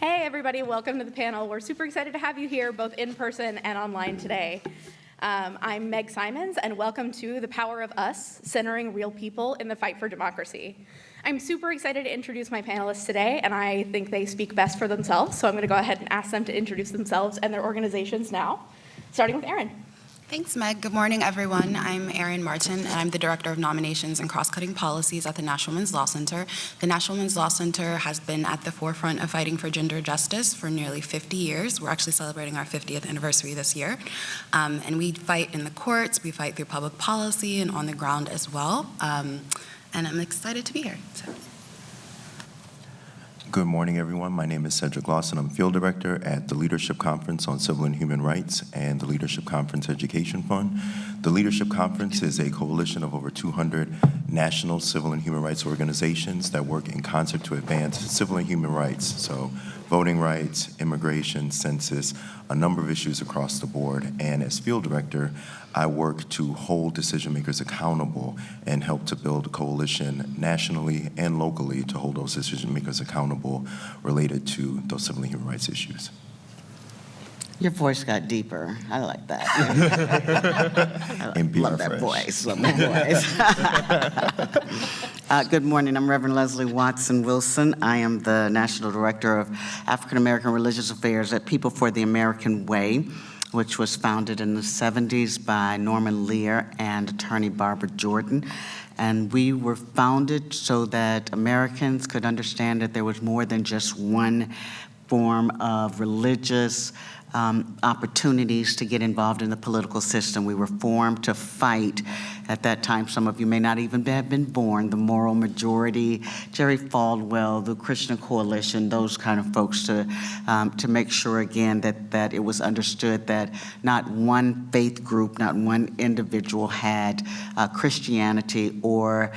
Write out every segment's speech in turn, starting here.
Hey everybody, welcome to the panel. We're super excited to have you here both in person and online today. I'm Meg Simons and welcome to The Power of Us, Centering Real People in the Fight for Democracy. I'm super excited to introduce my panelists today and I think they speak best for themselves, so I'm going to go ahead and ask them to introduce themselves and their organizations now, starting with Erin. Thanks, Meg. Good morning, everyone. I'm Erin Martin, and I'm the Director of Nominations and Cross-Cutting Policies at the National Women's Law Center. The National Women's Law Center has been at the forefront of fighting for gender justice for nearly 50 years. We're actually celebrating our 50th anniversary this year. And we fight in the courts, we fight through public policy and on the ground as well. And I'm excited to be here. So. Good morning, everyone. My name is Cedric Lawson. I'm Field Director at the Leadership Conference on Civil and Human Rights and the Leadership Conference Education Fund. The Leadership Conference is a coalition of over 200 national civil and human rights organizations that work in concert to advance civil and human rights. So voting rights, immigration, census, a number of issues across the board. And as Field Director, I work to hold decision makers accountable and help to build a coalition nationally and locally to hold those decision makers accountable related to those civil and human rights issues. Your voice got deeper. I like that. Love that voice. Love that voice. Good morning. I'm Reverend Leslie Watson Wilson. I am the National Director of African American Religious Affairs at People for the American Way, which was founded in the 70s by Norman Lear and attorney Barbara Jordan. And we were founded so that Americans could understand that there was more than just one form of religious opportunities to get involved in the political system. We were formed to fight. At that time, some of you may not even have been born, the Moral Majority, Jerry Falwell, the Christian Coalition, those kind of folks to make sure, again, that it was understood that not one faith group, not one individual had Christianity or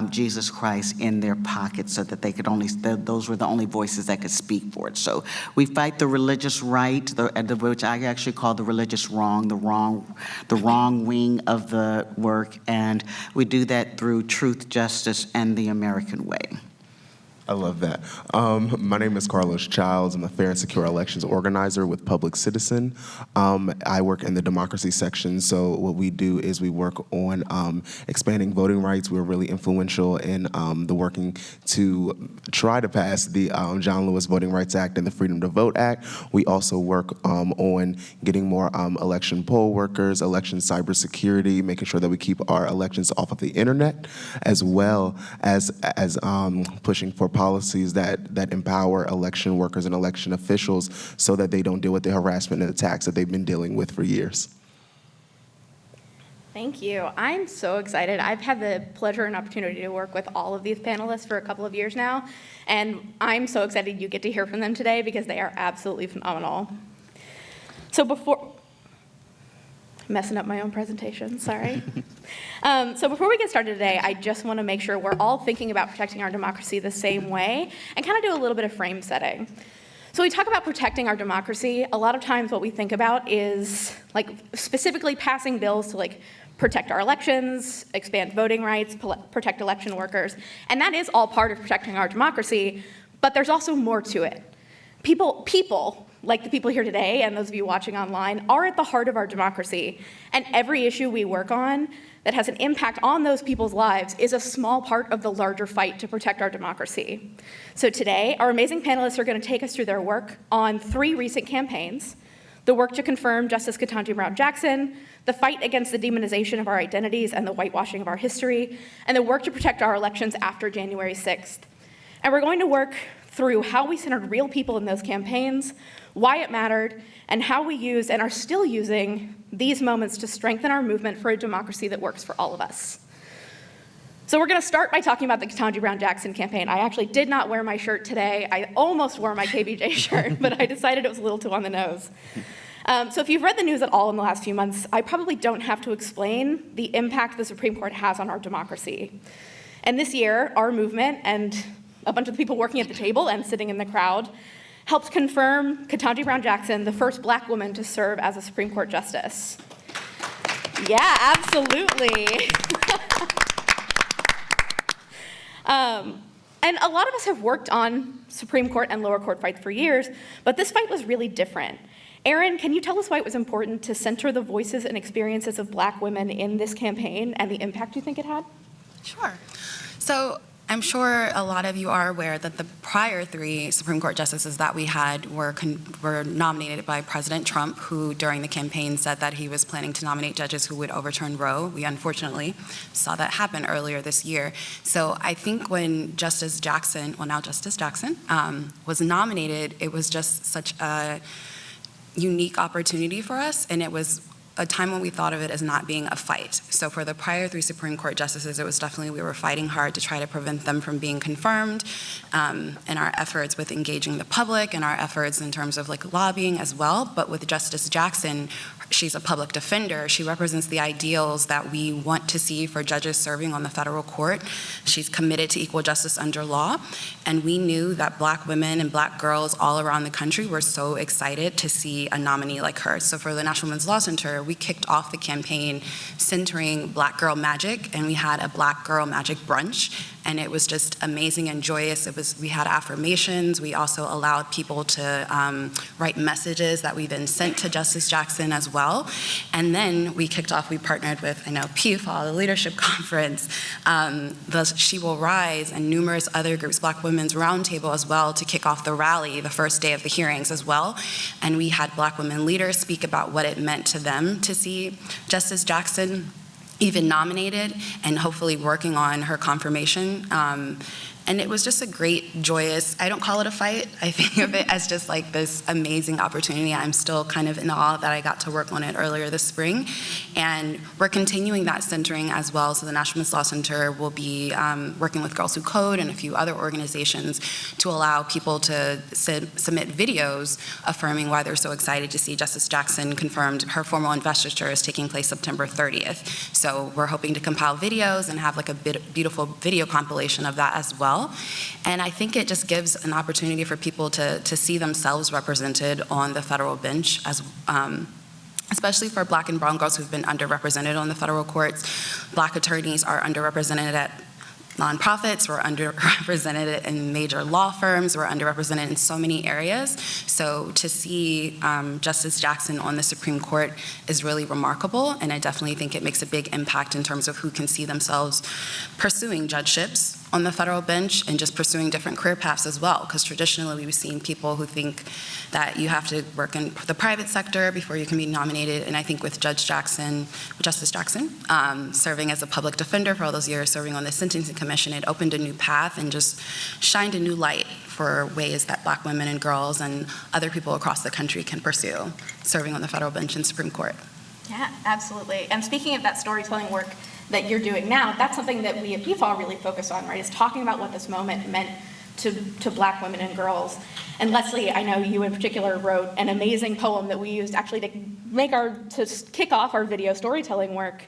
Jesus Christ in their pockets, so that they could only, those were the only voices that could speak for it. So we fight the religious right, which I actually call the religious wrong, the wrong wing of the work. And we do that through truth, justice, and the American way. I love that. My name is Carlos Childs. I'm a fair and secure elections organizer with Public Citizen. I work in the democracy section, so what we do is we work on expanding voting rights. We're really influential in the working to try to pass the John Lewis Voting Rights Act and the Freedom to Vote Act. We also work on getting more election poll workers, election cybersecurity, making sure that we keep our elections off of the internet, as well as pushing for policies that empower election workers and election officials so that they don't deal with the harassment and attacks that they've been dealing with for years. Thank you. I'm so excited. I've had the pleasure and opportunity to work with all of these panelists for a couple of years now, and I'm so excited you get to hear from them today because they are absolutely phenomenal. So messing up my own presentation, sorry. So before we get started today, I just want to make sure we're all thinking about protecting our democracy the same way and kind of do a little bit of frame setting. So we talk about protecting our democracy. A lot of times what we think about is specifically passing bills to protect our elections, expand voting rights, protect election workers. And that is all part of protecting our democracy, but there's also more to it. People, like the people here today and those of you watching online, are at the heart of our democracy. And every issue we work on that has an impact on those people's lives is a small part of the larger fight to protect our democracy. So today, our amazing panelists are going to take us through their work on 3 recent campaigns: the work to confirm Justice Tonji Brown Jackson, the fight against the demonization of our identities and the whitewashing of our history, and the work to protect our elections after January 6th. And we're going to work through how we centered real people in those campaigns, why it mattered, and how we used and are still using these moments to strengthen our movement for a democracy that works for all of us. So we're going to start by talking about the Tonji Brown Jackson campaign. I actually did not wear my shirt today. I almost wore my KBJ shirt, but I decided it was a little too on the nose. So if you've read the news at all in the last few months, I probably don't have to explain the impact the Supreme Court has on our democracy. And this year, our movement and a bunch of the people working at the table and sitting in the crowd helped confirm Tonji Brown Jackson, the first Black woman to serve as a Supreme Court justice. Yeah, absolutely. And a lot of us have worked on Supreme Court and lower court fights for years, but this fight was really different. Erin, can you tell us why it was important to center the voices and experiences of Black women in this campaign and the impact you think it had? Sure. So I'm sure a lot of you are aware that the prior 3 Supreme Court justices that we had were nominated by President Trump, who during the campaign said that he was planning to nominate judges who would overturn Roe. We unfortunately saw that happen earlier this year. So I think when Justice Jackson, well now Justice Jackson, was nominated, it was just such a unique opportunity for us, and it was a time when we thought of it as not being a fight. So for the prior 3 Supreme Court justices, it was definitely, we were fighting hard to try to prevent them from being confirmed, in our efforts with engaging the public and our efforts in terms of like lobbying as well. But with Justice Jackson, she's a public defender. She represents the ideals that we want to see for judges serving on the federal court. She's committed to equal justice under law. And we knew that Black women and Black girls all around the country were so excited to see a nominee like her. So for the National Women's Law Center, we kicked off the campaign centering Black Girl Magic, and we had a Black Girl Magic brunch. And it was just amazing and joyous. We had affirmations. We also allowed people to write messages that we then sent to Justice Jackson as well. And then we kicked off, we partnered with, PUFA, the Leadership Conference, the She Will Rise, and numerous other groups, Black Women's Roundtable as well, to kick off the rally the first day of the hearings as well. And we had Black women leaders speak about what it meant to them to see Justice Jackson even nominated, and hopefully working on her confirmation. And it was just a great, joyous, I don't call it a fight, I think of it as just like this amazing opportunity. I'm still kind of in awe that I got to work on it earlier this spring. And we're continuing that centering as well. So the National Women's Law Center will be working with Girls Who Code and a few other organizations to allow people to submit videos affirming why they're so excited to see Justice Jackson confirmed. Her formal investiture is taking place September 30th. So we're hoping to compile videos and have like a beautiful video compilation of that as well. And I think it just gives an opportunity for people to see themselves represented on the federal bench, as especially for Black and brown girls who've been underrepresented on the federal courts. Black attorneys are underrepresented at nonprofits, we're underrepresented in major law firms, we're underrepresented in so many areas. So to see Justice Jackson on the Supreme Court is really remarkable, and I definitely think it makes a big impact in terms of who can see themselves pursuing judgeships on the federal bench and just pursuing different career paths as well, because traditionally we've seen people who think that you have to work in the private sector before you can be nominated, and I think with Justice Jackson, serving as a public defender for all those years, serving on the Sentencing Commission, it opened a new path and just shined a new light for ways that Black women and girls and other people across the country can pursue serving on the federal bench and Supreme Court. Yeah, absolutely. And speaking of that storytelling work that you're doing now, that's something that we at PFAW really focus on, right, is talking about what this moment meant to Black women and girls. And Leslie, I know you in particular wrote an amazing poem that we used actually to kick off our video storytelling work.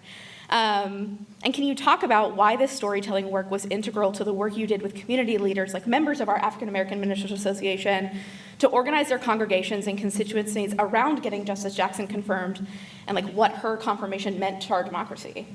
And can you talk about why this storytelling work was integral to the work you did with community leaders, like members of our African American Ministers Association, to organize their congregations and constituencies around getting Justice Jackson confirmed, and like what her confirmation meant to our democracy?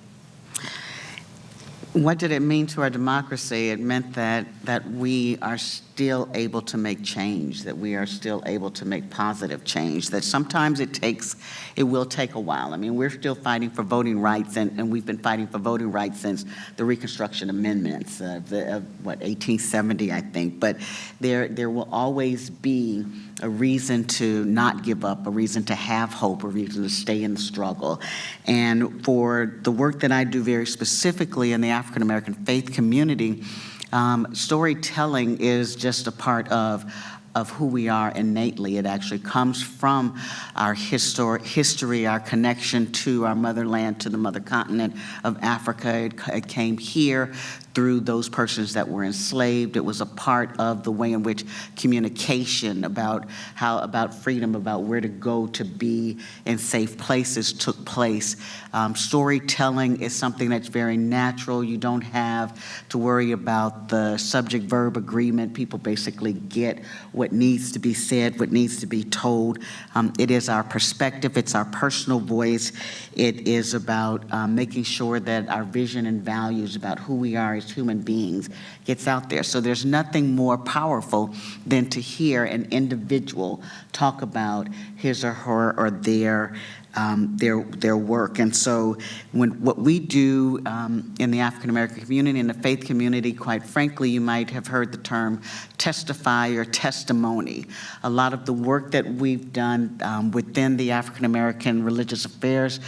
What did it mean to our democracy? It meant that we are still able to make change, that we are still able to make positive change, that sometimes it will take a while. I mean, we're still fighting for voting rights, and we've been fighting for voting rights since the Reconstruction Amendments of 1870, I think. But there will always be a reason to not give up, a reason to have hope, a reason to stay in the struggle. And for the work that I do very specifically in the African American faith community, storytelling is just a part of who we are innately. It actually comes from our history, our connection to our motherland, to the mother continent of Africa. It came here through those persons that were enslaved. It was a part of the way in which communication about freedom, about where to go to be in safe places took place. Storytelling is something that's very natural. You don't have to worry about the subject-verb agreement. People basically get what needs to be said, what needs to be told. It is our perspective. It's our personal voice. It is about making sure that our vision and values about who we are as as human beings gets out there. So there's nothing more powerful than to hear an individual talk about his or her or their work. And so what we do in the African American community, in the faith community, quite frankly, you might have heard the term testify or testimony. A lot of the work that we've done within the African American Religious Affairs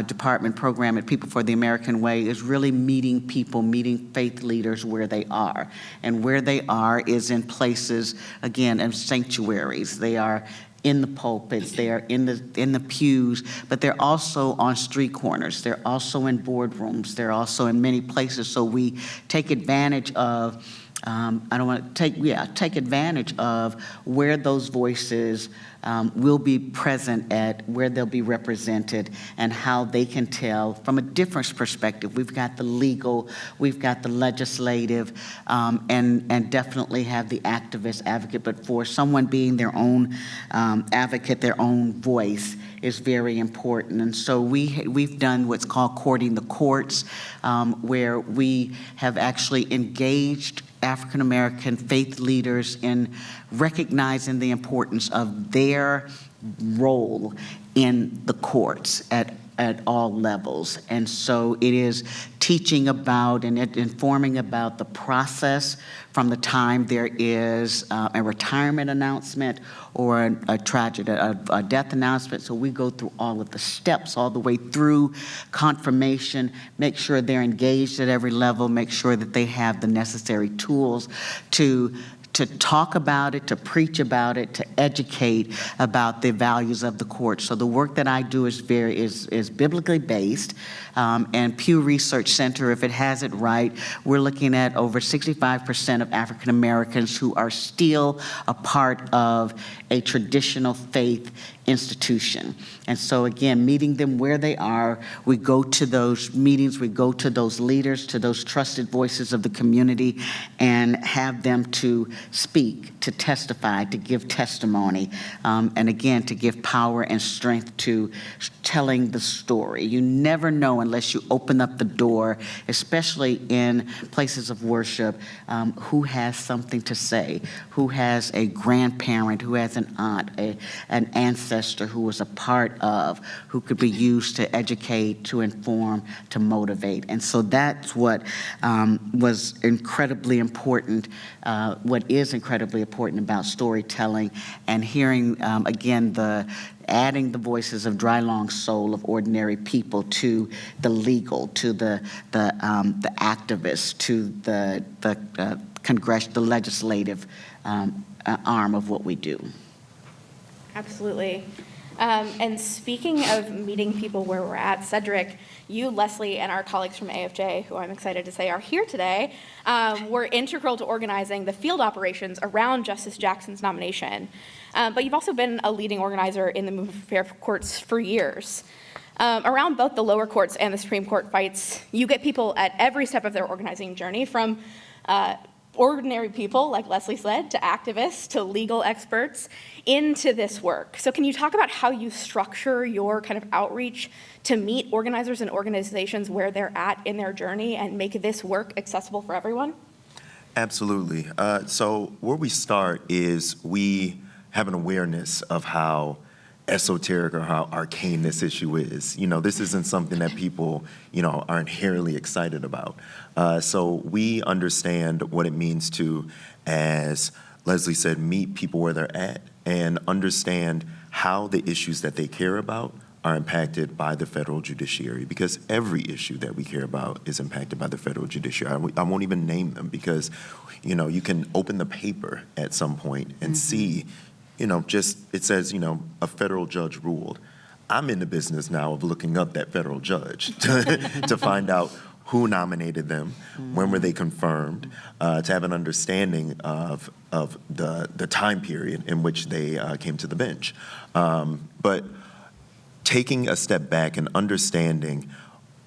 Department program at People for the American Way is really meeting people, meeting faith leaders where they are. And where they are is in places, again, in sanctuaries. They are in the pulpits, they are in the pews, but they're also on street corners. They're also in boardrooms. They're also in many places. So we take advantage of, take advantage of where those voices will be present at, where they'll be represented, and how they can tell from a different perspective. We've got the legal, we've got the legislative, and definitely have the activist advocate. But for someone being their own advocate, their own voice, is very important. And so we've done what's called courting the courts, where we have actually engaged African American faith leaders in recognizing the importance of their role in the courts at all levels. And so it is teaching about and informing about the process from the time there is a retirement announcement or a tragedy, a death announcement. So we go through all of the steps, all the way through confirmation, make sure they're engaged at every level, make sure that they have the necessary tools to talk about it, to preach about it, to educate about the values of the court. So the work that I do is biblically based, and Pew Research Center, if it has it right, we're looking at over 65% of African Americans who are still a part of a traditional faith institution. And so again, meeting them where they are, we go to those meetings, we go to those leaders, to those trusted voices of the community, and have them to speak, to testify, to give testimony, and again, to give power and strength to telling the story. You never know unless you open up the door, especially in places of worship, who has something to say, who has a grandparent, who has an aunt, an ancestor who was a part of, who could be used to educate, to inform, to motivate. And so that's what was incredibly important, what is incredibly important about storytelling, and hearing, again, adding the voices of dry, long soul of ordinary people to the legal, to the activists, to the legislative arm of what we do. Absolutely. And speaking of meeting people where we're at, Cedric, you, Leslie, and our colleagues from AFJ, who I'm excited to say are here today, were integral to organizing the field operations around Justice Jackson's nomination. But you've also been a leading organizer in the movement for fair courts for years. Around both the lower courts and the Supreme Court fights, you get people at every step of their organizing journey, from ordinary people, like Leslie said, to activists, to legal experts, into this work. So can you talk about how you structure your kind of outreach to meet organizers and organizations where they're at in their journey and make this work accessible for everyone? Absolutely. So where we start is we have an awareness of how esoteric or how arcane this issue is. This isn't something that people, are inherently excited about. So we understand what it means to, as Leslie said, meet people where they're at and understand how the issues that they care about are impacted by the federal judiciary, because every issue that we care about is impacted by the federal judiciary. I won't even name them because, you can open the paper at some point and see, it says, a federal judge ruled. I'm in the business now of looking up that federal judge to find out who nominated them, when were they confirmed, to have an understanding of the time period in which they came to the bench. But taking a step back and understanding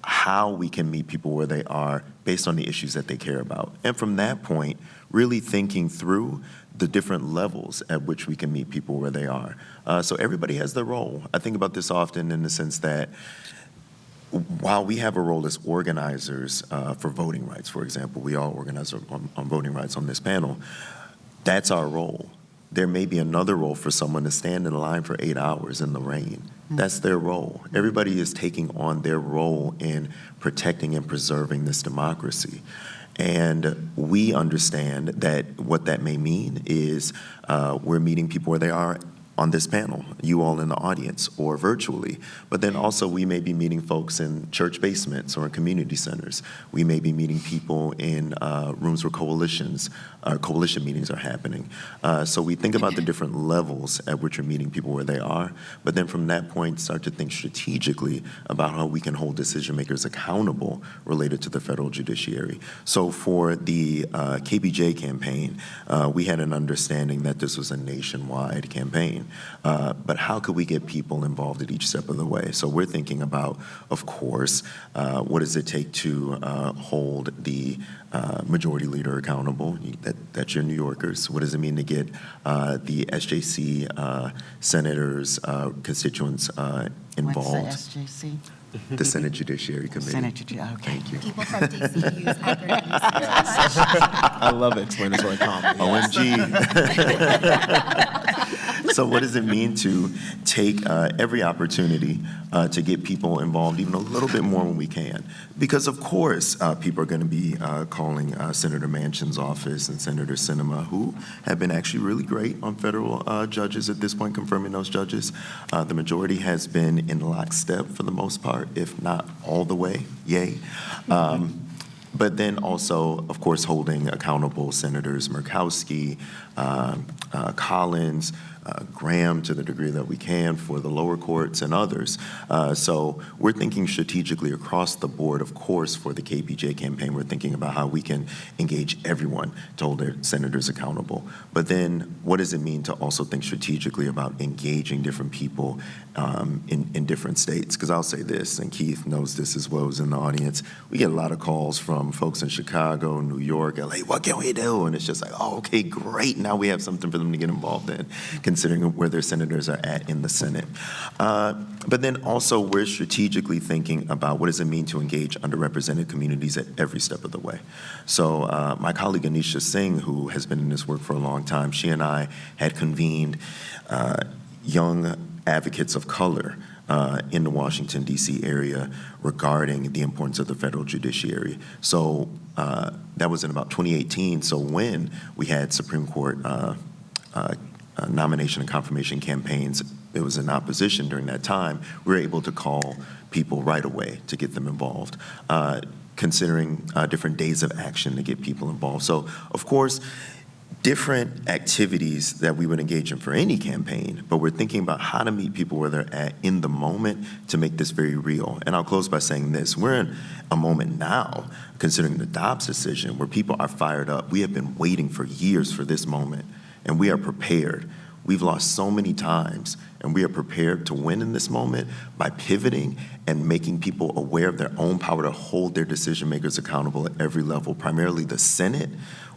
how we can meet people where they are based on the issues that they care about. And from that point, really thinking through the different levels at which we can meet people where they are. So everybody has their role. I think about this often in the sense that while we have a role as organizers for voting rights, for example, we all organize on voting rights on this panel, that's our role. There may be another role for someone to stand in line for 8 hours in the rain. That's their role. Everybody is taking on their role in protecting and preserving this democracy. And we understand that what that may mean is we're meeting people where they are on this panel, you all in the audience, or virtually. But then also we may be meeting folks in church basements or in community centers. We may be meeting people in rooms where coalition meetings are happening. So we think about the different levels at which we're meeting people where they are, but then from that point start to think strategically about how we can hold decision makers accountable related to the federal judiciary. So for the KBJ campaign, we had an understanding that this was a nationwide campaign. But how could we get people involved at each step of the way? So we're thinking about, of course, what does it take to hold the majority leader accountable? That's your New Yorkers. What does it mean to get the SJC senators, constituents involved? What's the SJC? The Senate Judiciary Committee. Senate Judiciary, okay. Thank you. People from DC use acronyms. I love explanatory comedy. OMG. So what does it mean to take every opportunity to get people involved even a little bit more when we can? Because of course, people are going to be calling Senator Manchin's office and Senator Sinema, who have been actually really great on federal judges at this point, confirming those judges. The majority has been in lockstep for the most part, if not all the way, yay. But then also, of course, holding accountable Senators Murkowski, Collins, Graham to the degree that we can for the lower courts and others. So we're thinking strategically across the board, of course, for the KPJ campaign. We're thinking about how we can engage everyone to hold their senators accountable. But then what does it mean to also think strategically about engaging different people in different states? Because I'll say this, and Keith knows this as well as in the audience, we get a lot of calls from folks in Chicago, New York, LA, what can we do? And it's just like, oh, okay, great. Now we have something for them to get involved in, considering where their senators are at in the Senate. But then also we're strategically thinking about what does it mean to engage underrepresented communities at every step of the way. So my colleague Anisha Singh, who has been in this work for a long time, she and I had convened young advocates of color in the Washington, D.C. area regarding the importance of the federal judiciary. So that was in about 2018. So when we had Supreme Court nomination and confirmation campaigns, it was in opposition during that time, we were able to call people right away to get them involved, considering different days of action to get people involved. So, of course, different activities that we would engage in for any campaign, but we're thinking about how to meet people where they're at in the moment to make this very real. And I'll close by saying this. We're in a moment now, considering the Dobbs decision, where people are fired up. We have been waiting for years for this moment, and we are prepared. We've lost so many times, and we are prepared to win in this moment by pivoting and making people aware of their own power to hold their decision makers accountable at every level, primarily the Senate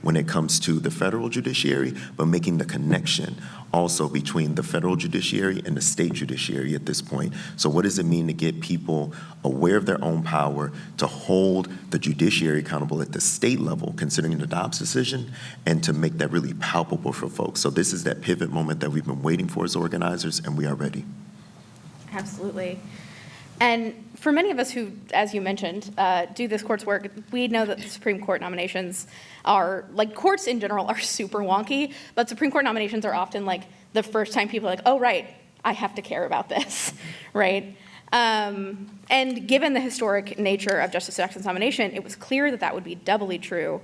when it comes to the federal judiciary, but making the connection also between the federal judiciary and the state judiciary at this point. So what does it mean to get people aware of their own power, to hold the judiciary accountable at the state level, considering the Dobbs decision, and to make that really palpable for folks? So this is that pivot moment that we've been waiting for as organizers, and we are ready. Absolutely. And for many of us who, as you mentioned, do this court's work, we know that the Supreme Court nominations are, like, courts in general are super wonky, but Supreme Court nominations are often like the first time people are like, oh, right, I have to care about this, right? And given the historic nature of Justice Jackson's nomination, it was clear that that would be doubly true.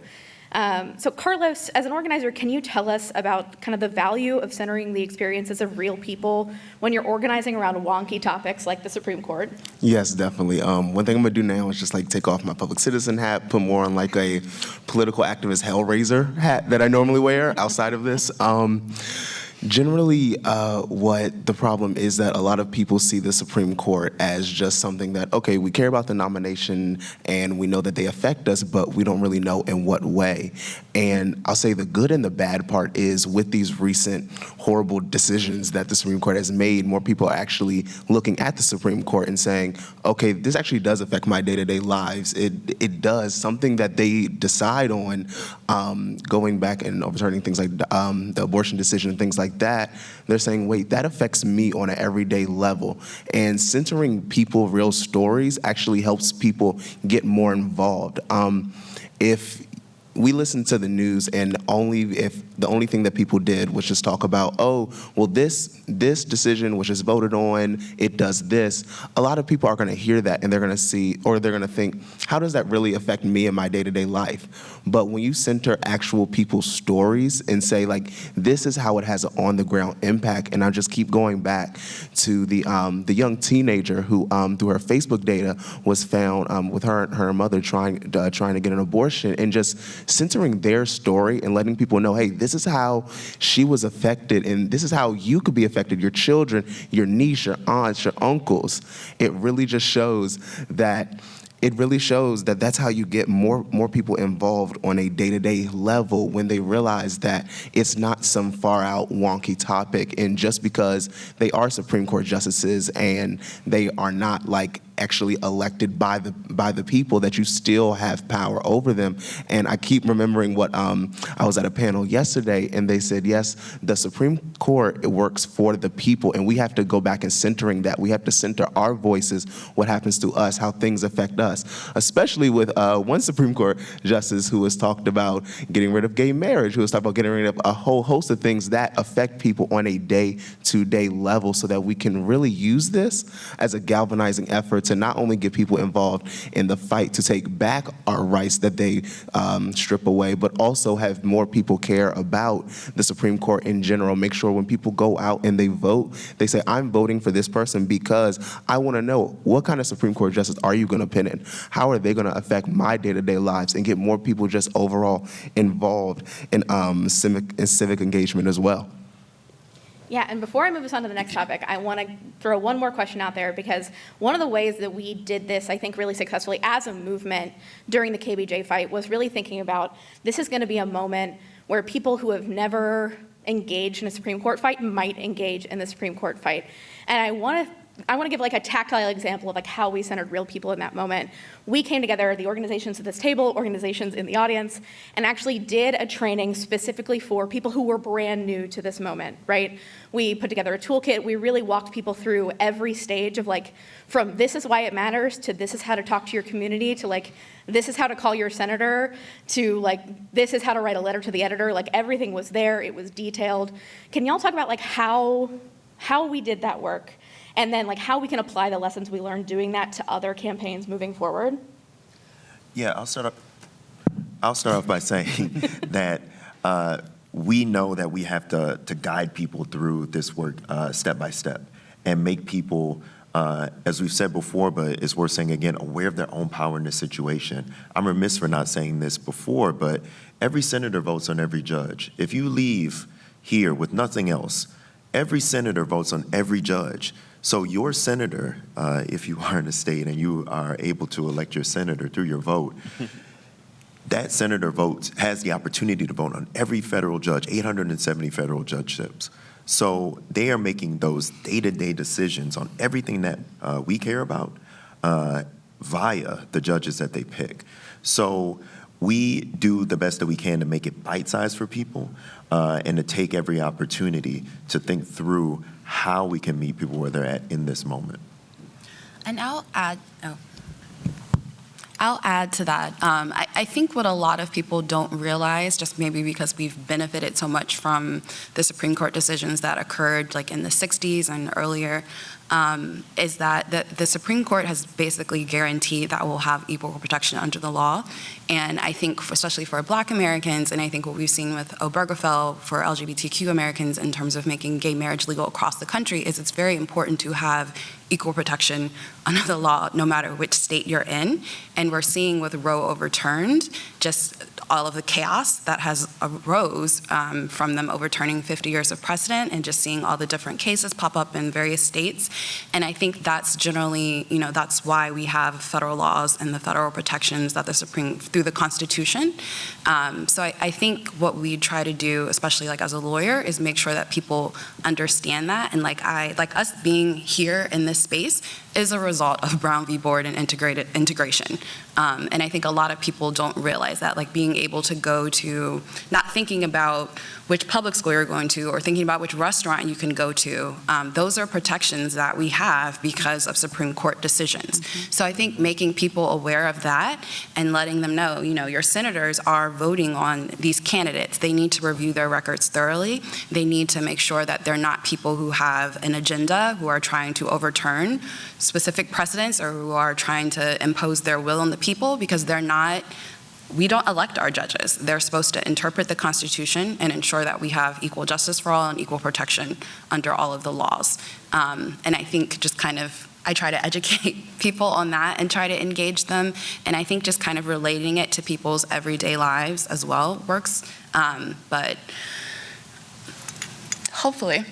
So Carlos, as an organizer, can you tell us about kind of the value of centering the experiences of real people when you're organizing around wonky topics like the Supreme Court? Yes, definitely. One thing I'm gonna do now is just like take off my public citizen hat, put more on like a political activist hellraiser hat that I normally wear outside of this. Generally, what the problem is that a lot of people see the Supreme Court as just something that, okay, we care about the nomination and we know that they affect us, but we don't really know in what way. And I'll say the good and the bad part is with these recent horrible decisions that the Supreme Court has made, more people are actually looking at the Supreme Court and saying, okay, this actually does affect my day-to-day lives. It does. Something that they decide on, going back and overturning things like the abortion decision and things like that, they're saying, wait, that affects me on an everyday level. And centering people, real stories, actually helps people get more involved. If we listen to the news and if the only thing that people did was just talk about, oh, well, this decision was just voted on, it does this, a lot of people are going to hear that and they're going to see, or they're going to think, how does that really affect me in my day-to-day life? But when you center actual people's stories and say, like, this is how it has an on-the-ground impact, and I'll just keep going back to the young teenager who, through her Facebook data, was found with her and her mother trying to get an abortion, and just centering their story and letting people know, hey, this is how she was affected, and this is how you could be affected, your children, your niece, your aunts, your uncles. It really shows that that's how you get more people involved on a day-to-day level, when they realize that it's not some far-out wonky topic, and just because they are Supreme Court justices and they are not like actually elected by the people, that you still have power over them. And I keep remembering what I was at a panel yesterday, and they said, yes, the Supreme Court, it works for the people, and we have to go back and centering that. We have to center our voices, what happens to us, how things affect us, especially with one Supreme Court justice who has talked about getting rid of gay marriage, who has talked about getting rid of a whole host of things that affect people on a day-to-day level, so that we can really use this as a galvanizing effort to not only get people involved in the fight to take back our rights that they strip away, but also have more people care about the Supreme Court in general. Make sure when people go out and they vote, they say, I'm voting for this person because I want to know, what kind of Supreme Court justice are you going to pin in? How are they going to affect my day-to-day lives? And get more people just overall involved in civic engagement as well. Yeah, and before I move us on to the next topic, I want to throw one more question out there, because one of the ways that we did this, I think, really successfully as a movement during the KBJ fight was really thinking about, this is going to be a moment where people who have never engaged in a Supreme Court fight might engage in the Supreme Court fight. And I want to give like a tactile example of like how we centered real people in that moment. We came together, the organizations at this table, organizations in the audience, and actually did a training specifically for people who were brand new to this moment, right? We put together a toolkit. We really walked people through every stage of like, from this is why it matters, to this is how to talk to your community, to like, this is how to call your senator, to like, this is how to write a letter to the editor. Like, everything was there, it was detailed. Can y'all talk about like how we did that work? And then like how we can apply the lessons we learned doing that to other campaigns moving forward? Yeah, I'll start off by saying that we know that we have to guide people through this work step by step, and make people, as we've said before, but it's worth saying again, aware of their own power in this situation. I'm remiss for not saying this before, but every senator votes on every judge. If you leave here with nothing else, every senator votes on every judge. So your senator, if you are in a state and you are able to elect your senator through your vote, that senator has the opportunity to vote on every federal judge, 870 federal judgeships. So they are making those day-to-day decisions on everything that we care about via the judges that they pick. So we do the best that we can to make it bite-sized for people and to take every opportunity to think through how we can meet people where they're at in this moment. And I'll add to that. I think what a lot of people don't realize, just maybe because we've benefited so much from the Supreme Court decisions that occurred like in the 60s and earlier, is that the Supreme Court has basically guaranteed that we'll have equal protection under the law. And I think, especially for Black Americans, and I think what we've seen with Obergefell for LGBTQ Americans in terms of making gay marriage legal across the country, is it's very important to have equal protection under the law, no matter which state you're in. And we're seeing with Roe overturned, just all of the chaos that has arose from them overturning 50 years of precedent and just seeing all the different cases pop up in various states. And I think that's generally, that's why we have federal laws and the federal protections that through the Constitution. So I think what we try to do, especially like as a lawyer, is make sure that people understand that. And like us being here in this space is a result of Brown v. Board and integration. And I think a lot of people don't realize that, like being able to go to, not thinking about which public school you're going to or thinking about which restaurant you can go to, those are protections that we have because of Supreme Court decisions. So I think making people aware of that and letting them know, your senators are voting on these candidates. They need to review their records thoroughly. They need to make sure that they're not people who have an agenda, who are trying to overturn specific precedents or who are trying to impose their will on the people, because we don't elect our judges. They're supposed to interpret the Constitution and ensure that we have equal justice for all and equal protection under all of the laws. And I think just I try to educate people on that and try to engage them. And I think just kind of relating it to people's everyday lives as well works. But hopefully,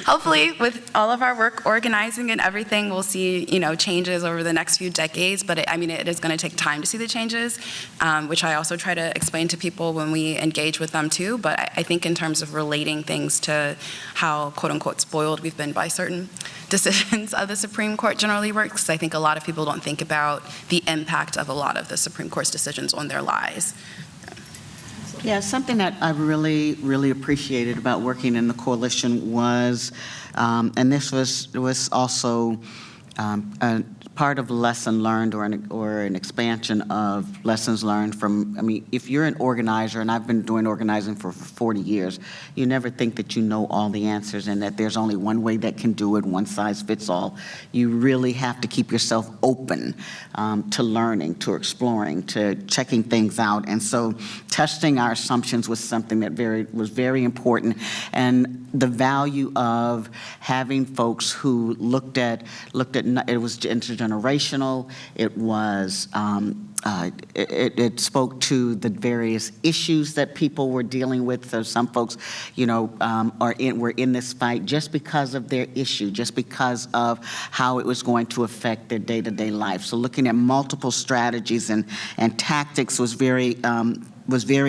hopefully with all of our work organizing and everything, we'll see, changes over the next few decades. But it is going to take time to see the changes, which I also try to explain to people when we engage with them too. But I think in terms of relating things to how quote unquote spoiled we've been by certain decisions of the Supreme Court generally works, I think a lot of people don't think about the impact of a lot of the Supreme Court's decisions on their lives. Yeah, something that I really, really appreciated about working in the coalition was, and this was also a part of lesson learned or an expansion of lessons learned from, if you're an organizer, and I've been doing organizing for 40 years, you never think that you know all the answers and that there's only one way that can do it, one size fits all. You really have to keep yourself open to learning, to exploring, to checking things out. And so testing our assumptions was something that was very important. And the value of having folks who looked at it was intergenerational, it was it spoke to the various issues that people were dealing with. So some folks, were in this fight just because of their issue, just because of how it was going to affect their day-to-day life. So looking at multiple strategies and tactics was very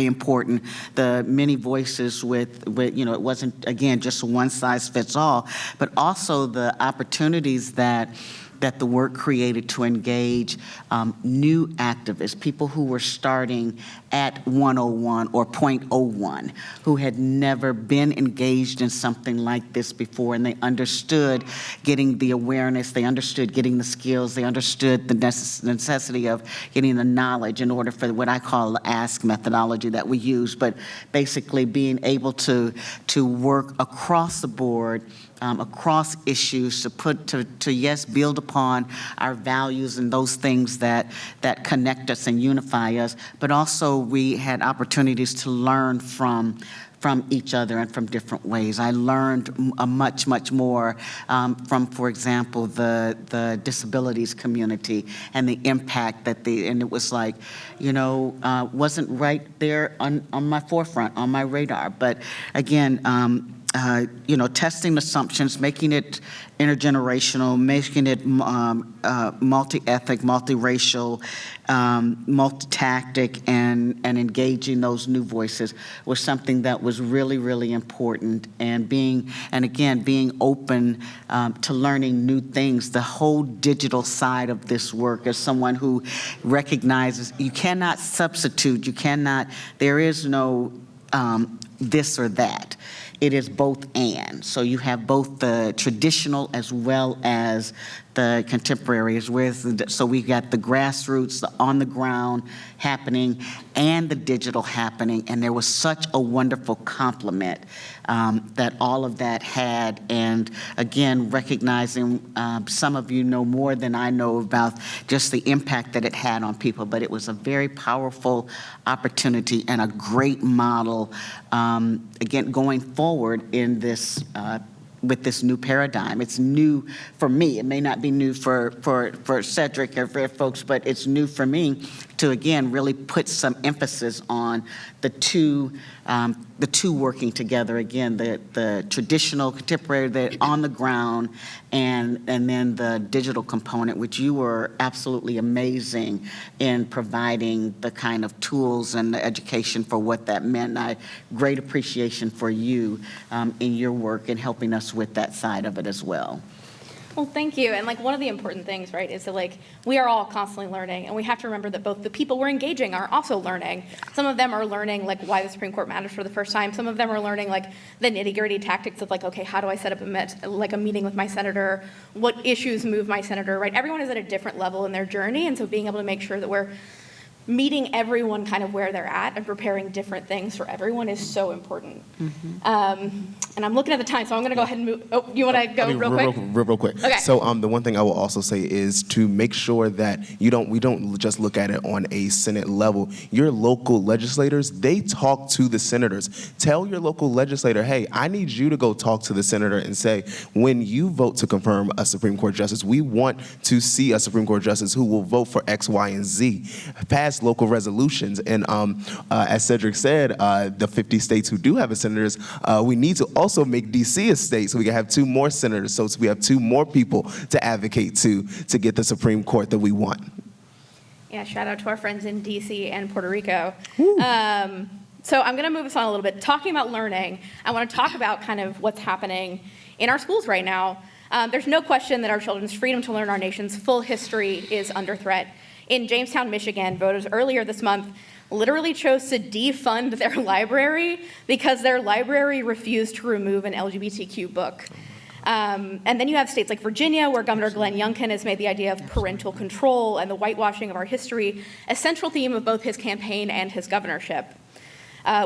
important. The many voices with it wasn't, again, just one size fits all, but also the opportunities that the work created to engage new activists, people who were starting at 101 or .01, who had never been engaged in something like this before, and they understood getting the awareness, they understood getting the skills, they understood the necessity of getting the knowledge in order for what I call the ask methodology that we use, but basically being able to work across the board, across issues, to build upon our values and those things that connect us and unify us, but also we had opportunities to learn from each other and from different ways. I learned much more from, for example, the disabilities community and the impact that and it was like, wasn't right there on my forefront, on my radar. But again, testing assumptions, making it intergenerational, making it multi-ethnic, multiracial, multi-tactic, and engaging those new voices was something that was really, really important. And being open to learning new things. The whole digital side of this work, as someone who recognizes you cannot substitute, there is no this or that. It is both and. So you have both the traditional as well as the contemporaries with, so we got the grassroots, the on the ground happening, and the digital happening, and there was such a wonderful complement that all of that had, and again, recognizing some of you know more than I know about just the impact that it had on people, but it was a very powerful opportunity and a great model, again, going forward in this with this new paradigm. It's new for me. It may not be new for Cedric or for folks, but it's new for me to, again, really put some emphasis on the two working together. Again, the traditional, contemporary, the on the ground, and then the digital component, which you were absolutely amazing in providing the kind of tools and the education for what that meant. And great appreciation for you in your work and helping us with that side of it as well. Well, thank you. And like one of the important things, right, is that like we are all constantly learning, and we have to remember that both the people we're engaging are also learning. Some of them are learning like why the Supreme Court matters for the first time. Some of them are learning like the nitty-gritty tactics of like, okay, how do I set up a meeting with my senator? What issues move my senator, right? Everyone is at a different level in their journey, and so being able to make sure that we're meeting everyone kind of where they're at and preparing different things for everyone is so important. And I'm looking at the time, so I'm going to go ahead and move. Oh, you want to go real quick? Okay. So the one thing I will also say is to make sure that we don't just look at it on a Senate level. Your local legislators, they talk to the senators. Tell your local legislator, hey, I need you to go talk to the senator and say, when you vote to confirm a Supreme Court justice, we want to see a Supreme Court justice who will vote for X, Y, and Z. Pass local resolutions. And as Cedric said, the 50 states who do have a senators, we need to also make DC a state so we can have 2 more senators, so we have 2 more people to advocate to get the Supreme Court that we want. Yeah, shout out to our friends in DC and Puerto Rico. So I'm going to move us on a little bit. Talking about learning, I want to talk about kind of what's happening in our schools right now. There's no question that our children's freedom to learn our nation's full history is under threat. In Jamestown, Michigan, voters earlier this month literally chose to defund their library because their library refused to remove an LGBTQ book. And then you have states like Virginia, where Governor Glenn Youngkin has made the idea of parental control and the whitewashing of our history a central theme of both his campaign and his governorship.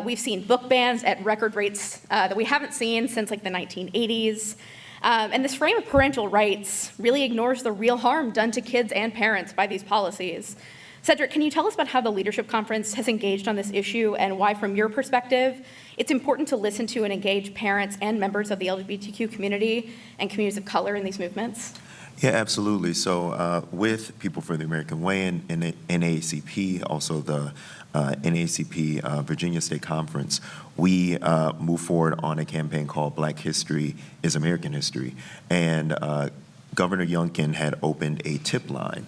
We've seen book bans at record rates that we haven't seen since like the 1980s. And this frame of parental rights really ignores the real harm done to kids and parents by these policies. Cedric, can you tell us about how the Leadership Conference has engaged on this issue and why, from your perspective, it's important to listen to and engage parents and members of the LGBTQ community and communities of color in these movements? Yeah, absolutely. So with People for the American Way and NAACP, also the NAACP Virginia State Conference, we move forward on a campaign called Black History is American History. And Governor Youngkin had opened a tip line.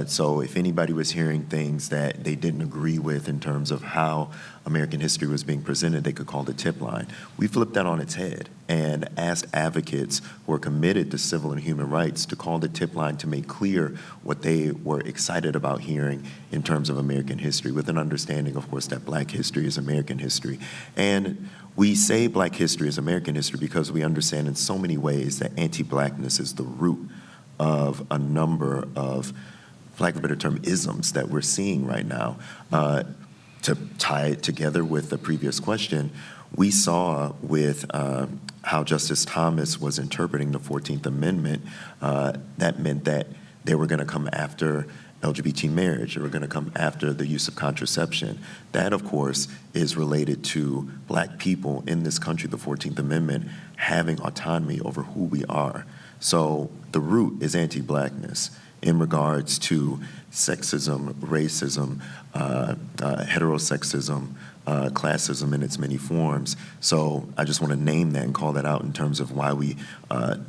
So if anybody was hearing things that they didn't agree with in terms of how American history was being presented, they could call the tip line. We flipped that on its head and asked advocates who are committed to civil and human rights to call the tip line to make clear what they were excited about hearing in terms of American history, with an understanding, of course, that Black history is American history. And we say Black history is American history because we understand in so many ways that anti-Blackness is the root of a number of, for lack of a better term, isms that we're seeing right now. To tie it together with the previous question, we saw with how Justice Thomas was interpreting the 14th Amendment, that meant that they were going to come after LGBT marriage. They were going to come after the use of contraception. That, of course, is related to Black people in this country, the 14th Amendment, having autonomy over who we are. So the root is anti-Blackness in regards to sexism, racism, heterosexism, classism in its many forms. So I just want to name that and call that out in terms of why we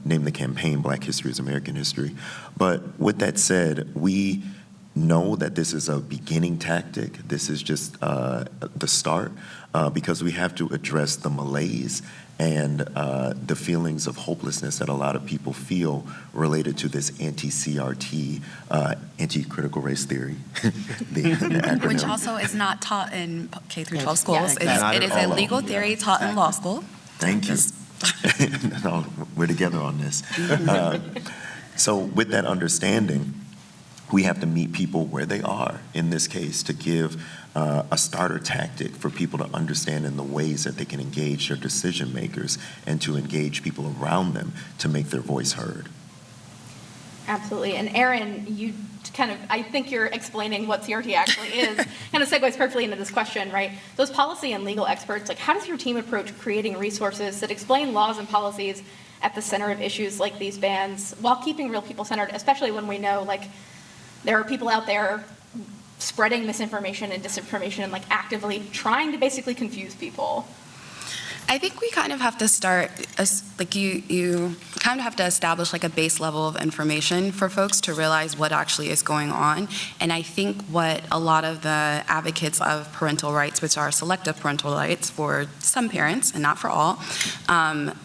named the campaign Black History is American History. But with that said, we know that this is a beginning tactic. This is just the start because we have to address the malaise and the feelings of hopelessness that a lot of people feel related to this anti-CRT, anti-critical race theory, the acronym. Which also is not taught in K through 12 schools. Yeah, It is a legal theory taught in law school. Thank you. No, we're together on this. So with that understanding, we have to meet people where they are, in this case, to give a starter tactic for people to understand in the ways that they can engage their decision makers and to engage people around them to make their voice heard. Absolutely. And Erin, you I think you're explaining what CRT actually is, kind of segues perfectly into this question, right? Those policy and legal experts, like how does your team approach creating resources that explain laws and policies at the center of issues like these bans while keeping real people centered, especially when we know like there are people out there spreading misinformation and disinformation and like actively trying to basically confuse people? I think we kind of have to start, you kind of have to establish like a base level of information for folks to realize what actually is going on. And I think what a lot of the advocates of parental rights, which are selective parental rights for some parents and not for all,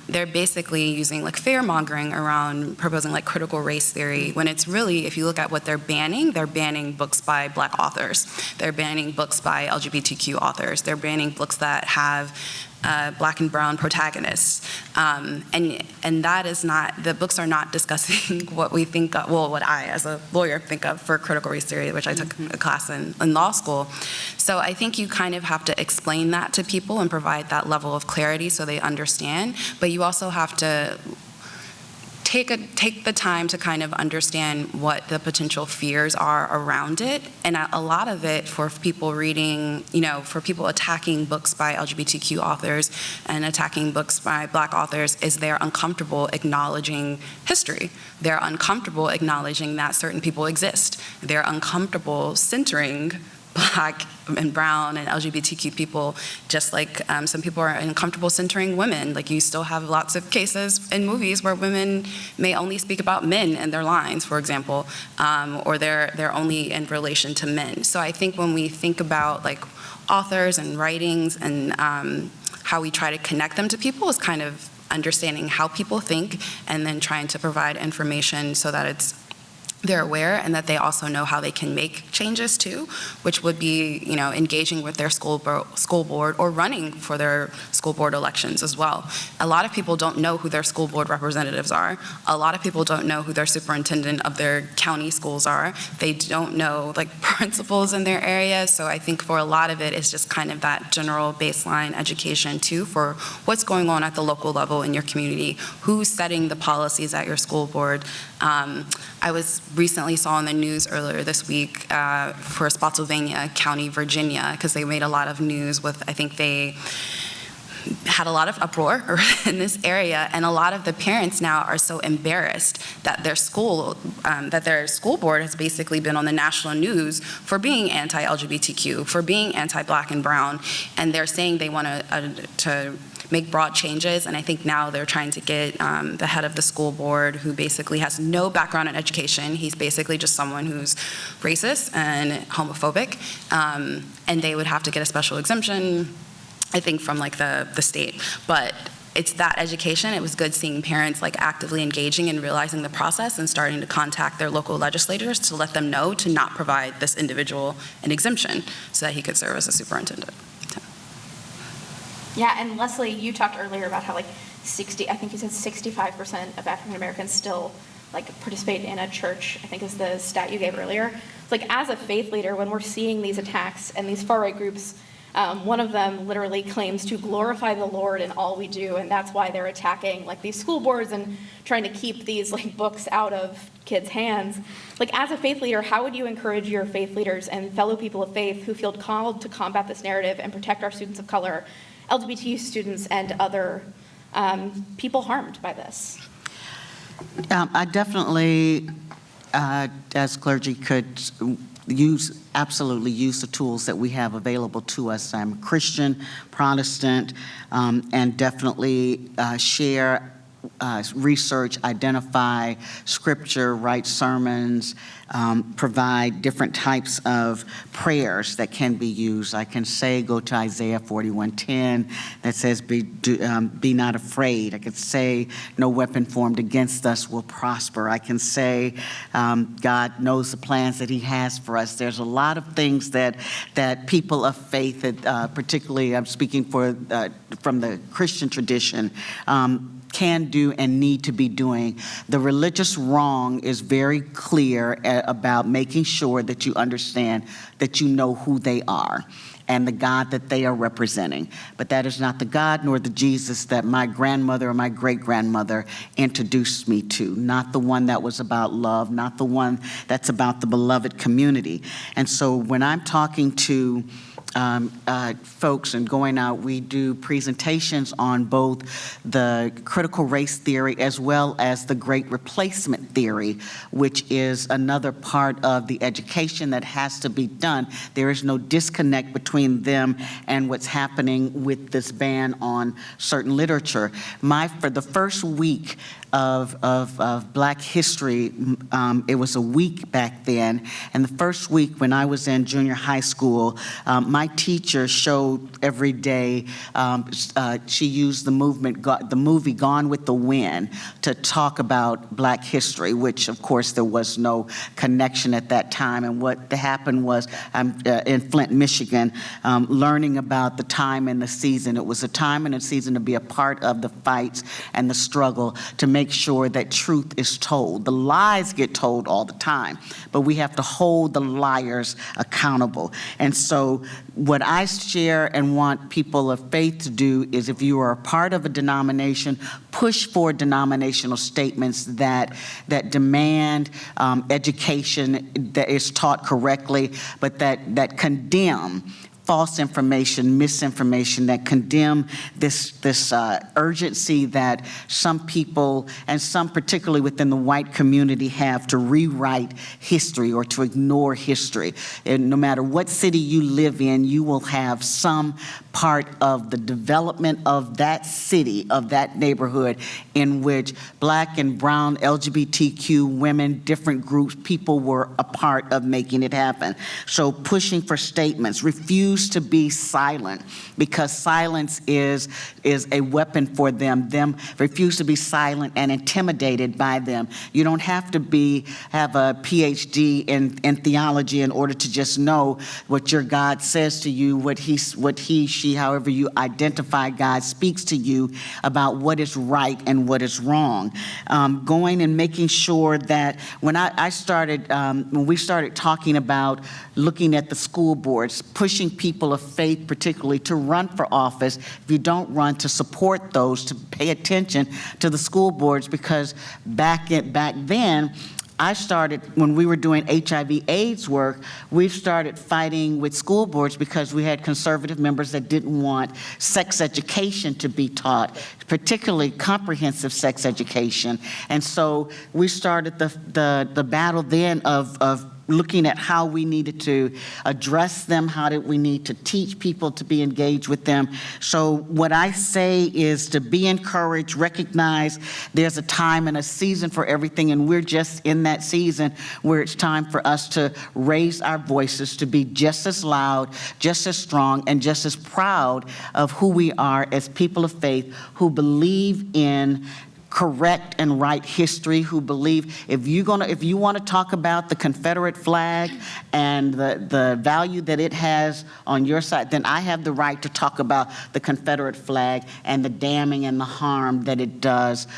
they're basically using like fear-mongering around proposing like critical race theory, when it's really, if you look at what they're banning books by Black authors. They're banning books by LGBTQ authors. They're banning books that have Black and brown protagonists, and that is not, the books are not discussing what we think of, well, what I as a lawyer think of for critical race theory, which I took a class in law school. So I think you kind of have to explain that to people and provide that level of clarity so they understand, but you also have to take the time to kind of understand what the potential fears are around it. And a lot of it for people reading, for people attacking books by LGBTQ authors and attacking books by Black authors is they're uncomfortable acknowledging history. They're uncomfortable acknowledging that certain people exist. They're uncomfortable centering Black and brown and LGBTQ people, just like some people are uncomfortable centering women. Like you still have lots of cases in movies where women may only speak about men in their lines, for example, or they're only in relation to men. So I think when we think about like authors and writings and how we try to connect them to people is kind of understanding how people think and then trying to provide information so that they're aware and that they also know how they can make changes too, which would be, engaging with their school board or running for their school board elections as well. A lot of people don't know who their school board representatives are. A lot of people don't know who their superintendent of their county schools are. They don't know like principals in their area. So I think for a lot of it, it's just kind of that general baseline education too for what's going on at the local level in your community, who's setting the policies at your school board. I recently saw in the news earlier this week for Spotsylvania County, Virginia, because they made a lot of news with, I think they had a lot of uproar in this area, and a lot of the parents now are so embarrassed that their school board has basically been on the national news for being anti-LGBTQ, for being anti-Black and brown, and they're saying they want to make broad changes, and I think now they're trying to get the head of the school board, who basically has no background in education. He's basically just someone who's racist and homophobic, and they would have to get a special exemption, I think, from like the state. But it's that education. It was good seeing parents like actively engaging and realizing the process and starting to contact their local legislators to let them know to not provide this individual an exemption so that he could serve as a superintendent. Yeah, and Leslie, you talked earlier about how I think you said 65% of African Americans still participate in a church, I think is the stat you gave earlier. Like as a faith leader, when we're seeing these attacks and these far right groups, one of them literally claims to glorify the Lord in all we do, and that's why they're attacking these school boards and trying to keep these books out of kids' hands. As a faith leader, how would you encourage your faith leaders and fellow people of faith who feel called to combat this narrative and protect our students of color, LGBT students, and other people harmed by this? I definitely, as clergy, could absolutely use the tools that we have available to us. I'm a Christian, Protestant, and definitely share research, identify scripture, write sermons, provide different types of prayers that can be used. I can say, go to Isaiah 41:10 that says, be not afraid. I could say, no weapon formed against us will prosper. I can say, God knows the plans that he has for us. There's a lot of things that people of faith, particularly I'm speaking from the Christian tradition, can do and need to be doing. The religious wrong is very clear about making sure that you understand that you know who they are and the God that they are representing. But that is not the God nor the Jesus that my grandmother or my great-grandmother introduced me to, not the one that was about love, not the one that's about the beloved community. And so when I'm talking to folks and going out, we do presentations on both the critical race theory as well as the great replacement theory, which is another part of the education that has to be done. There is no disconnect between them and what's happening with this ban on certain literature. For the first week of Black History, it was a week back then, and the first week when I was in junior high school, my teacher showed every day, she used the movie Gone with the Wind to talk about Black history, which of course there was no connection at that time. And what happened was, I'm in Flint, Michigan, learning about the time and the season. It was a time and a season to be a part of the fights and the struggle to make sure that truth is told. The lies get told all the time, but we have to hold the liars accountable. And so what I share and want people of faith to do is, if you are a part of a denomination, push for denominational statements that demand education that is taught correctly, but that condemn false information, misinformation, that condemn this urgency that some people, and some particularly within the white community, have to rewrite history or to ignore history. And no matter what city you live in, you will have some part of the development of that city, of that neighborhood, in which Black and brown, LGBTQ, women, different groups, people were a part of making it happen. So pushing for statements, refuse to be silent, because silence is a weapon for them. Refuse to be silent and intimidated by them. You don't have to have a PhD in theology in order to just know what your God says to you, what he, she, however you identify God, speaks to you about what is right and what is wrong. Going and making sure that when we started talking about looking at the school boards, pushing people of faith particularly to run for office, if you don't run, to support those, to pay attention to the school boards, because back then, I started, when we were doing HIV/AIDS work, we started fighting with school boards because we had conservative members that didn't want sex education to be taught, particularly comprehensive sex education. And so we started the battle then of looking at how we needed to address them, how did we need to teach people to be engaged with them. So what I say is to be encouraged, recognize there's a time and a season for everything, and we're just in that season where it's time for us to raise our voices, to be just as loud, just as strong, and just as proud of who we are as people of faith who believe in correct and right history, who believe if you want to talk about the Confederate flag and the value that it has on your side, then I have the right to talk about the Confederate flag and the damning and the harm that it does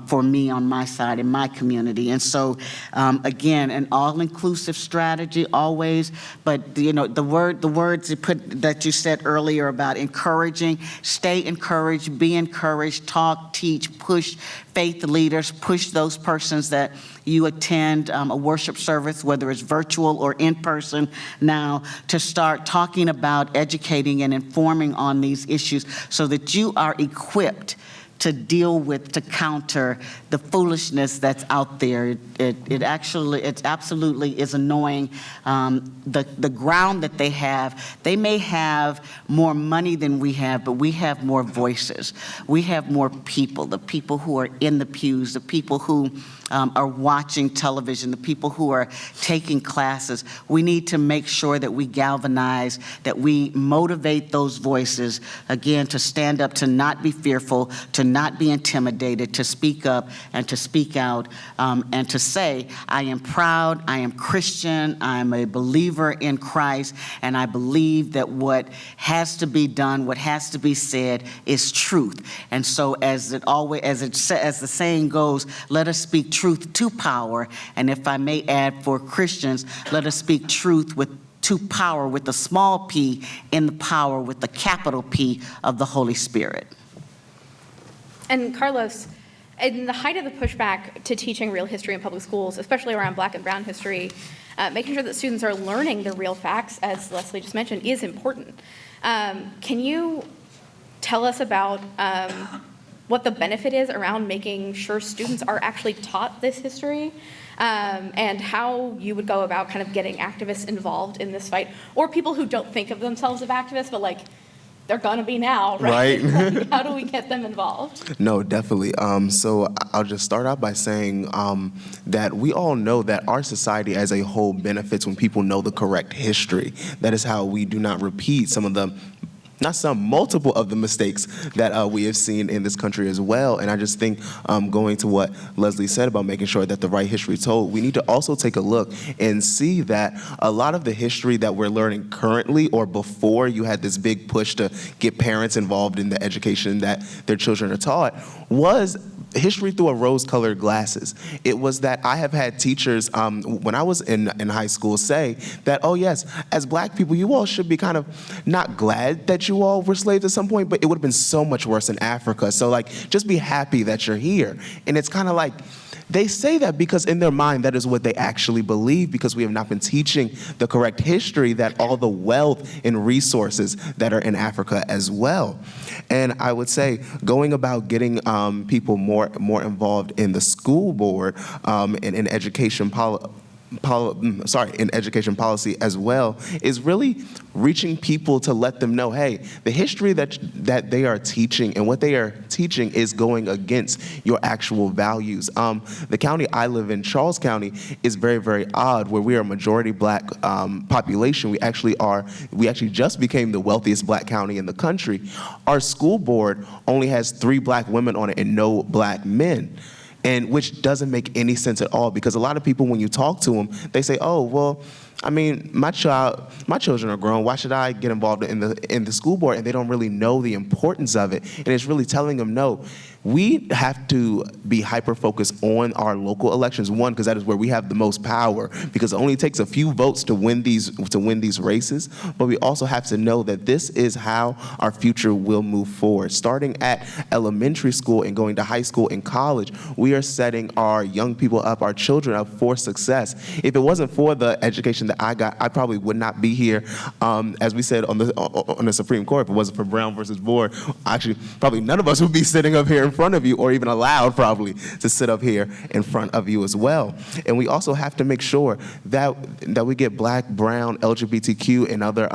for me on my side in my community. And so again, an all-inclusive strategy always, but the words that you said earlier about encouraging, stay encouraged, be encouraged, talk, teach, push faith leaders, push those persons that you attend a worship service, whether it's virtual or in person now, to start talking about educating and informing on these issues so that you are equipped to counter the foolishness that's out there. It absolutely is annoying. The ground that they have, they may have more money than we have, but we have more voices. We have more people, the people who are in the pews, the people who are watching television, the people who are taking classes. We need to make sure that we galvanize, that we motivate those voices, again, to stand up, to not be fearful, to not be intimidated, to speak up and to speak out, and to say, I am proud, I am Christian, I'm a believer in Christ, and I believe that what has to be done, what has to be said is truth. And so as the saying goes, let us speak truth to power, and if I may add for Christians, let us speak truth to power with a small p, in the power with the capital P of the Holy Spirit. And Carlos, in the height of the pushback to teaching real history in public schools, especially around Black and Brown history, making sure that students are learning the real facts, as Leslie just mentioned, is important. Can you tell us about what the benefit is around making sure students are actually taught this history, and how you would go about kind of getting activists involved in this fight, or people who don't think of themselves as activists, but they're gonna be now, right? How do we get them involved? No, definitely. So I'll just start out by saying that we all know that our society as a whole benefits when people know the correct history. That is how we do not repeat multiple of the mistakes that we have seen in this country as well. And I just think going to what Leslie said about making sure that the right history is told, we need to also take a look and see that a lot of the history that we're learning currently, or before you had this big push to get parents involved in the education that their children are taught, was history through a rose-colored glasses. It was that I have had teachers when I was in high school say that, oh yes, as Black people, you all should be kind of not glad that you all were slaves at some point, but it would have been so much worse in Africa. So just be happy that you're here. And it's kind of like, they say that because in their mind, that is what they actually believe, because we have not been teaching the correct history, that all the wealth and resources that are in Africa as well. And I would say going about getting people more involved in the school board and in education policy as well, is really reaching people to let them know, hey, the history that they are teaching and what they are teaching is going against your actual values. The county I live in, Charles County, is very, very odd, where we are a majority Black population. We actually just became the wealthiest Black county in the country. Our school board only has 3 Black women on it and no Black men. And which doesn't make any sense at all, because a lot of people, when you talk to them, they say, oh, well, I mean, my children are grown. Why should I get involved in the school board? And they don't really know the importance of it. And it's really telling them, no, we have to be hyper-focused on our local elections. One, because that is where we have the most power, because it only takes a few votes to win these races. But we also have to know that this is how our future will move forward. Starting at elementary school and going to high school and college, we are setting our young people up, our children up for success. If it wasn't for the education that I got, I probably would not be here. As we said on the Supreme Court, if it wasn't for Brown versus Board, actually, probably none of us would be sitting up here in front of you, or even allowed probably to sit up here in front of you as well. And we also have to make sure that we get Black, Brown, LGBTQ, and other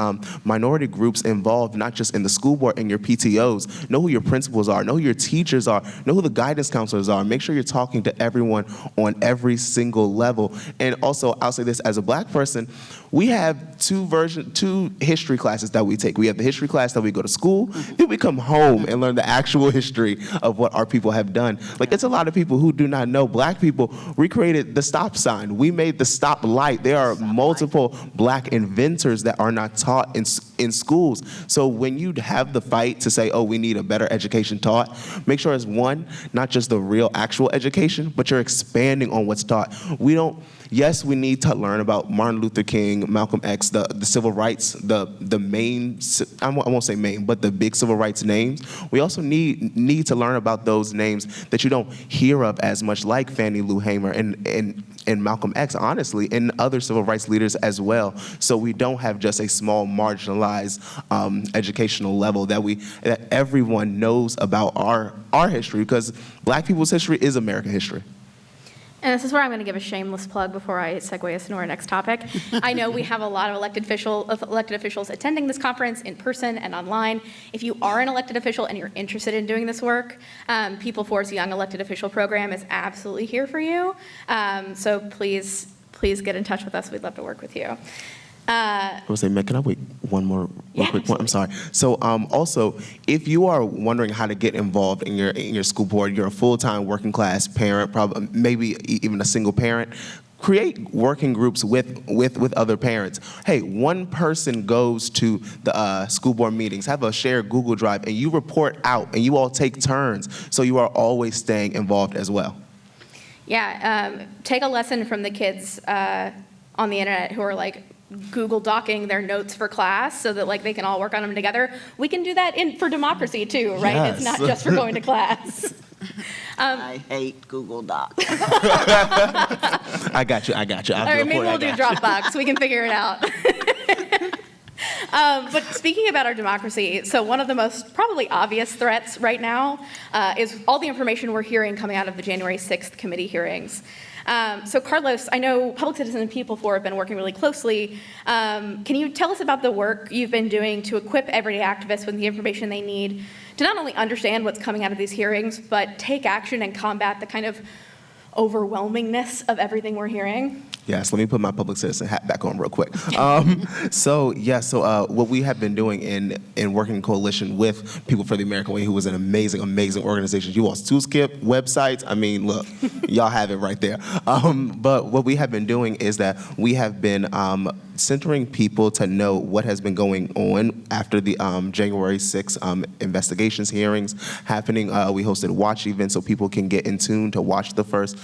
minority groups involved, not just in the school board and your PTOs. Know who your principals are, know who your teachers are, know who the guidance counselors are. Make sure you're talking to everyone on every single level. And also, I'll say this, as a Black person, we have two history classes that we take. We have the history class that we go to school, then we come home and learn the actual history of what our people have done. It's a lot of people who do not know. Black people, we created the stop sign. We made the stop light. There are multiple Black inventors that are not taught in schools. So when you have the fight to say, oh, we need a better education taught, make sure it's one, not just the real actual education, but you're expanding on what's taught. Yes, we need to learn about Martin Luther King, Malcolm X, the civil rights, the main, I won't say main, but the big civil rights names. We also need to learn about those names that you don't hear of as much, like Fannie Lou Hamer and Malcolm X, honestly, and other civil rights leaders as well. So we don't have just a small marginalized educational level that everyone knows about our history, because Black people's history is American history. And this is where I'm going to give a shameless plug before I segue us into our next topic. I know we have a lot of elected officials attending this conference in person and online. If you are an elected official and you're interested in doing this work, People Force Young Elected Official Program is absolutely here for you. So please get in touch with us. We'd love to work with you. I would say, can I wait one more real Yeah, quick point? I'm sorry. So also, if you are wondering how to get involved in your school board, you're a full-time working class parent, probably maybe even a single parent, create working groups with other parents. Hey, one person goes to the school board meetings, have a shared Google Drive, and you report out, and you all take turns, so you are always staying involved as well. Yeah, take a lesson from the kids on the internet who are like Google Docking their notes for class so that like they can all work on them together. We can do that for democracy too, right? Yes. It's not just for going to class. I hate Google Docs. I got you. I'll All right, maybe we'll do Dropbox. We can figure it out. But speaking about our democracy, so one of the most probably obvious threats right now is all the information we're hearing coming out of the January 6th committee hearings. So Carlos, I know Public Citizen and People for have been working really closely. Can you tell us about the work you've been doing to equip everyday activists with the information they need to not only understand what's coming out of these hearings, but take action and combat the kind of overwhelmingness of everything we're hearing? Yes, let me put my public citizen hat back on real quick. So what we have been doing in working in coalition with People for the American Way, who is an amazing, amazing organization. You all's Toolkit websites, I mean, look, y'all have it right there. But what we have been doing is that we have been centering people to know what has been going on after the January 6th investigations hearings happening. We hosted watch events so people can get in tune to watch the first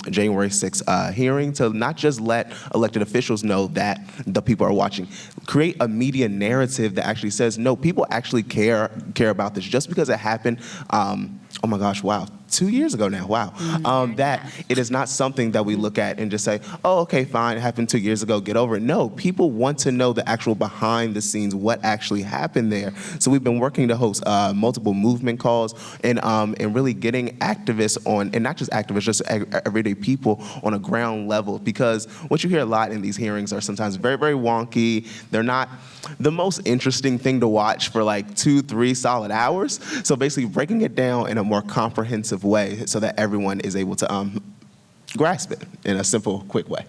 January 6th hearing, to not just let elected officials know that the people are watching. Create a media narrative that actually says, no, people actually care about this. Just because it happened, oh my gosh, wow, 2 years ago now, wow. That it is not something that we look at and just say, oh, okay, fine, it happened 2 years ago, get over it. No, people want to know the actual behind the scenes, what actually happened there. So we've been working to host multiple movement calls and really getting activists on, and not just activists, just everyday people on a ground level, because what you hear a lot in these hearings are sometimes very, very wonky. They're not the most interesting thing to watch for like 2-3 solid hours. So basically breaking it down in a more comprehensive way so that everyone is able to grasp it in a simple, quick way.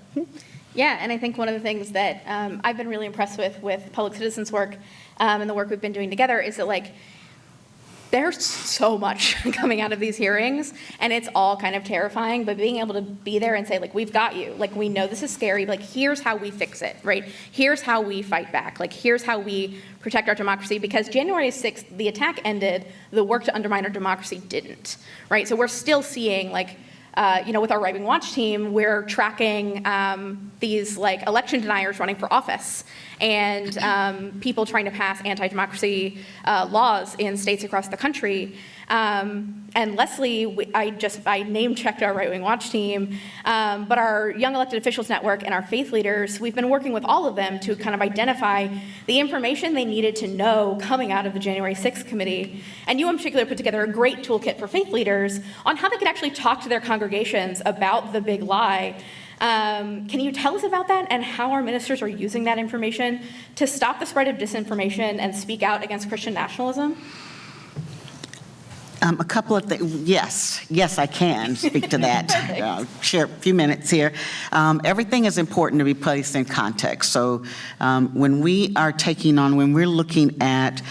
Yeah, and I think one of the things that I've been really impressed with Public Citizen's work and the work we've been doing together is that like there's so much coming out of these hearings, and it's all kind of terrifying, but being able to be there and say, like, we've got you. Like, we know this is scary, but like, here's how we fix it, right? Here's how we fight back. Like, here's how we protect our democracy, because January 6th, the attack ended, the work to undermine our democracy didn't, right? So we're still seeing, like, with our right-wing watch team, we're tracking these like election deniers running for office and people trying to pass anti-democracy laws in states across the country. And Leslie, I name-checked our right-wing watch team, but our Young Elected Officials Network and our faith leaders, we've been working with all of them to kind of identify the information they needed to know coming out of the January 6th committee. And you in particular put together a great toolkit for faith leaders on how they could actually talk to their congregations about the big lie. Can you tell us about that and how our ministers are using that information to stop the spread of disinformation and speak out against Christian nationalism? A couple of things. Yes, I can speak to that. Share a few minutes here. Everything is important to be placed in context. So when we're looking at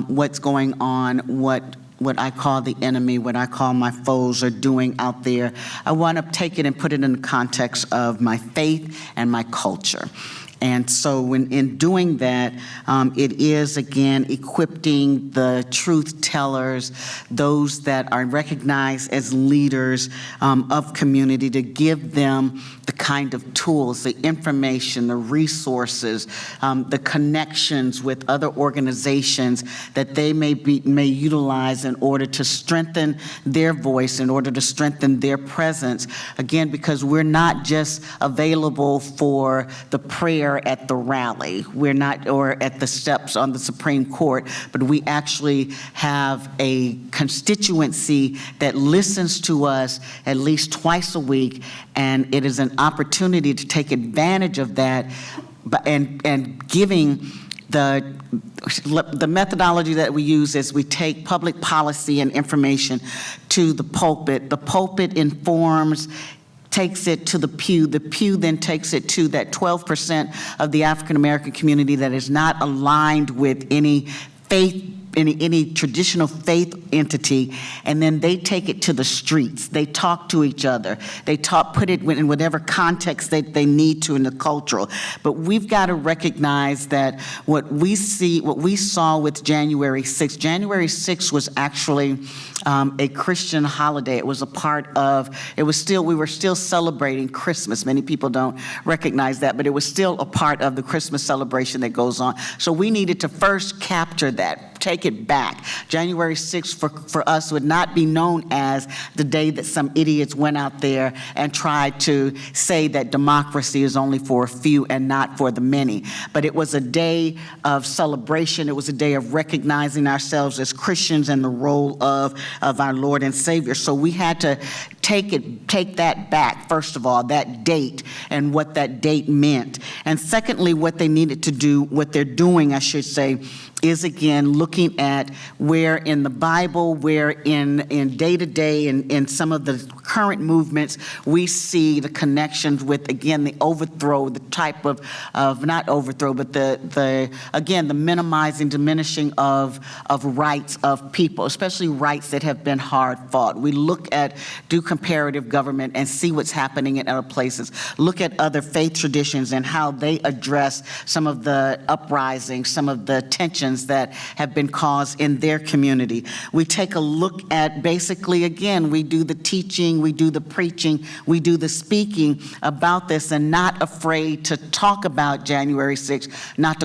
what's going on, what I call the enemy, what I call my foes are doing out there, I want to take it and put it in the context of my faith and my culture. And so in doing that, it is, again, equipping the truth tellers, those that are recognized as leaders of community, to give them the kind of tools, the information, the resources, the connections with other organizations that they may utilize in order to strengthen their voice, in order to strengthen their presence. Again, because we're not just available for the prayer at the rally, we're not, or at the steps on the Supreme Court, but we actually have a constituency that listens to us at least twice a week, and it is an opportunity to take advantage of that and giving the methodology that we use is we take public policy and information to the pulpit. The pulpit informs takes it to the pew then takes it to that 12% of the African American community that is not aligned with any faith, any traditional faith entity, and then they take it to the streets. They talk to each other. They put it in whatever context they need to in the cultural. But we've got to recognize that what we saw with January 6th. January 6th was actually a Christian holiday. It was we were still celebrating Christmas. Many people don't recognize that, but it was still a part of the Christmas celebration that goes on. So we needed to first capture that, take it back. January 6th for us would not be known as the day that some idiots went out there and tried to say that democracy is only for a few and not for the many. But it was a day of celebration. It was a day of recognizing ourselves as Christians and the role of our Lord and Savior. So we had to take that back, first of all, that date and what that date meant. And secondly, what they needed to do, what they're doing, I should say, is again looking at where in the Bible, where in day-to-day and in some of the current movements, we see the connections with, again, the overthrow, the type of not overthrow, but the minimizing, diminishing of rights of people, especially rights that have been hard fought. We do comparative government and see what's happening in other places. Look at other faith traditions and how they address some of the uprisings, some of the tensions that have been caused in their community. We take a look at basically, again, we do the teaching, we do the preaching, we do the speaking about this, and not afraid to talk about January 6th, not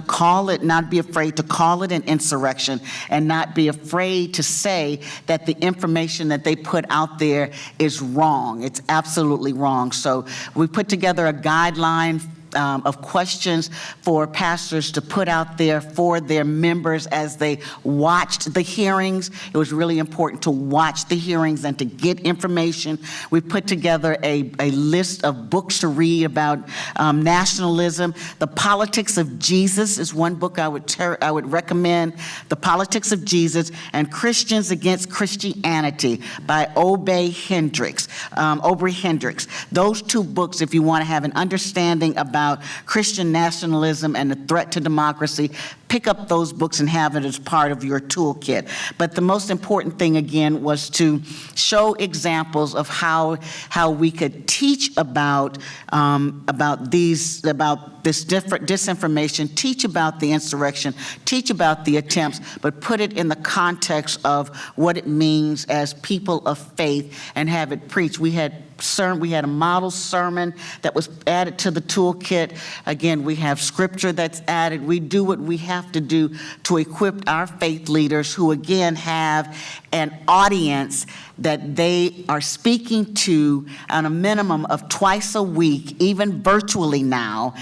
be afraid to call it an insurrection, and not be afraid to say that the information that they put out there is wrong. It's absolutely wrong. So we put together a guideline of questions for pastors to put out there for their members as they watched the hearings. It was really important to watch the hearings and to get information. We put together a list of books to read about nationalism. The Politics of Jesus is one book I would recommend. The Politics of Jesus and Christians Against Christianity by Aubrey Hendricks. Those two books, if you want to have an understanding about Christian nationalism and the threat to democracy, pick up those books and have it as part of your toolkit. But the most important thing, again, was to show examples of how we could teach about this disinformation, teach about the insurrection, teach about the attempts, but put it in the context of what it means as people of faith and have it preached. We had a model sermon that was added to the toolkit. Again, we have scripture that's added. We do what we have to do to equip our faith leaders who, again, have an audience that they are speaking to on a minimum of twice a week, even virtually now.